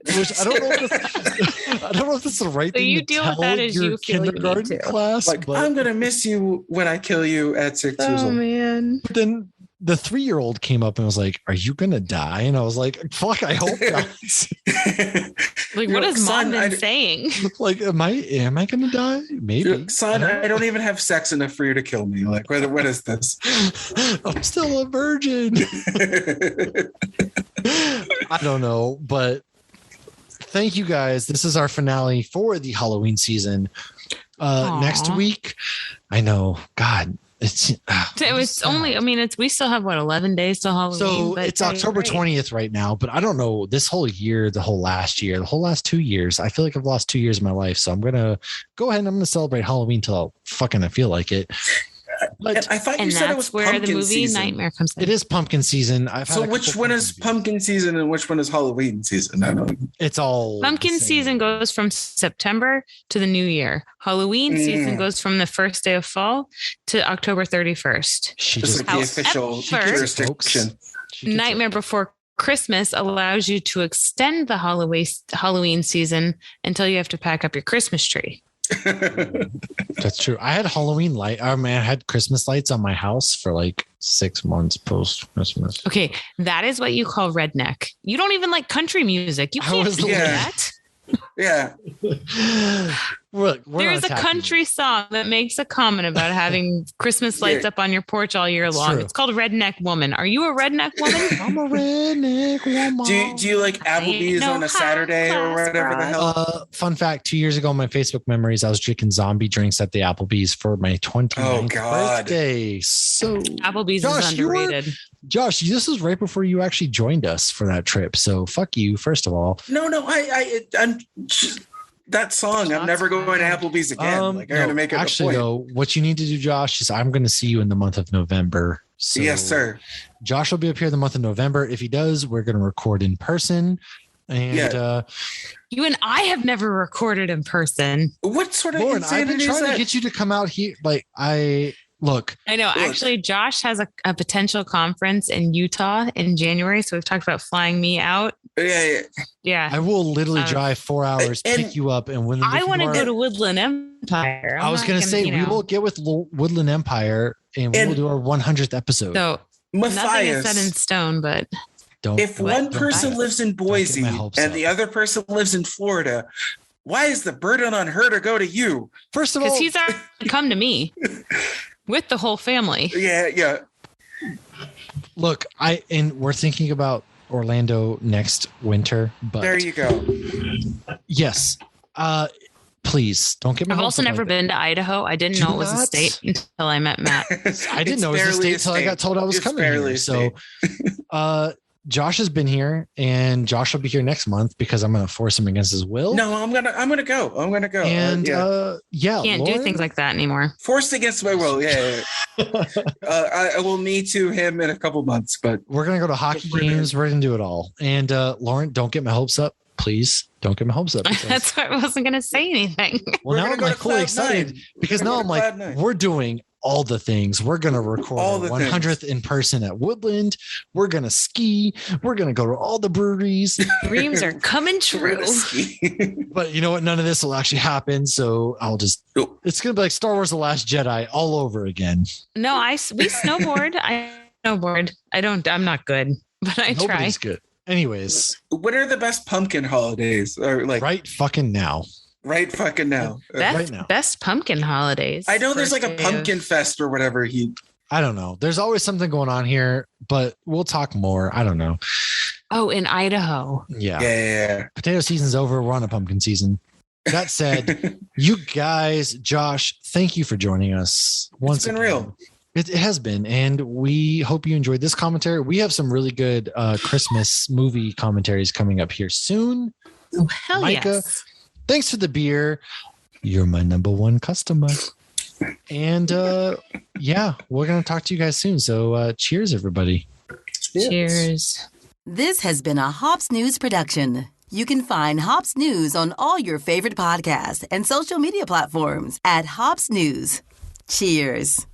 which I don't know if that's the right thing you to deal tell with that as your you feel kindergarten class. Like, but, I'm going to miss you when I kill you at 6 years old. Man. but then the 3-year-old came up and was like, are you going to die? And I was like, fuck, I hope not. Like, what has mom been saying? Like, am I going to die? Maybe. Son, I don't even have sex enough for you to kill me. Like, what is this? I'm still a virgin. I don't know, but thank you guys. This is our finale for the Halloween season. Next week, I know, God, we still have 11 days till Halloween. So it's October 20th right now, but I don't know this whole year, the whole last 2 years. I feel like I've lost 2 years of my life. So I'm going to go ahead and I'm going to celebrate Halloween till I feel like it. But I thought you said it was where pumpkin the movie season. Nightmare comes in. It is pumpkin season. So which one is pumpkin season and which one is Halloween season? I don't know. It's all pumpkin season goes from September to the new year. Halloween season goes from the first day of fall to October 31st. This is the official jurisdiction. Nightmare Before Christmas allows you to extend the Halloween season until you have to pack up your Christmas tree. That's true. I had Halloween light. I had Christmas lights on my house for like 6 months post Christmas. Okay, that is what you call redneck. You don't even like country music. You can't do that. Yeah. There's a country song that makes a comment about having Christmas lights up on your porch all year long. It's called Redneck Woman. Are you a redneck woman? I'm a redneck woman. Do you like Applebee's on a Saturday or whatever the hell? Fun fact, 2 years ago on my Facebook memories, I was drinking zombie drinks at the Applebee's for my 29th birthday. So Applebee's is underrated. Josh, this was right before you actually joined us for that trip. So fuck you, first of all. No, I'm that song. I'm never going to Applebee's again. I got to make it actually, though, what you need to do, Josh, is I'm going to see you in the month of November. So yes, sir. Josh will be up here the month of November. If he does, we're going to record in person. And you and I have never recorded in person. What sort of Lauren, I've been trying to get you to come out here. I know. Actually, Josh has a potential conference in Utah in January. So we've talked about flying me out. Yeah. I will literally drive 4 hours, pick you up, and when I want to go to Woodland Empire. I was going to say, we will get with Woodland Empire and we will do our 100th episode. So nothing is set in stone, but if one person lives in Boise and the other person lives in Florida, why is the burden on her to go to you? First of all, because he's already come to me with the whole family. Yeah. Look, we're thinking about Orlando next winter, but there you go. Yes. Please don't get me. I've also never been to Idaho. I didn't know it was a state until I met Matt. I didn't know it was a state until I got told I was coming here. So, Josh has been here, and Josh will be here next month because I'm going to force him against his will. No, I'm gonna go. And can't do things like that anymore. Forced against my will. Yeah. I will need to him in a couple months, but we're gonna go to hockey games. We're gonna do it all. And Lauren, don't get my hopes up, please. Don't get my hopes up. That's why I wasn't gonna say anything. Well, now I'm like fully excited because now I'm like, we're doing all the things. We're going to record our 100th in person at Woodland. We're going to ski. We're going to go to all the breweries. Dreams are coming true. But you know what? None of this will actually happen. So it's going to be like Star Wars: The Last Jedi all over again. No, we snowboard. I'm not good, but I try. Nobody's good. Anyways. What are the best pumpkin holidays? Or right fucking now. Best pumpkin holidays. I know there's like a pumpkin fest or whatever. I don't know. There's always something going on here, but we'll talk more. I don't know. Oh, in Idaho. Yeah. Potato season's over. We're on a pumpkin season. That said, you guys, Josh, thank you for joining us. It's been real. It has been, and we hope you enjoyed this commentary. We have some really good Christmas movie commentaries coming up here soon. Oh, hell Micah, yes. thanks for the beer. You're my number one customer. And yeah, we're going to talk to you guys soon. So cheers, everybody. Cheers. This has been a Hops News production. You can find Hops News on all your favorite podcasts and social media platforms at Hops News. Cheers.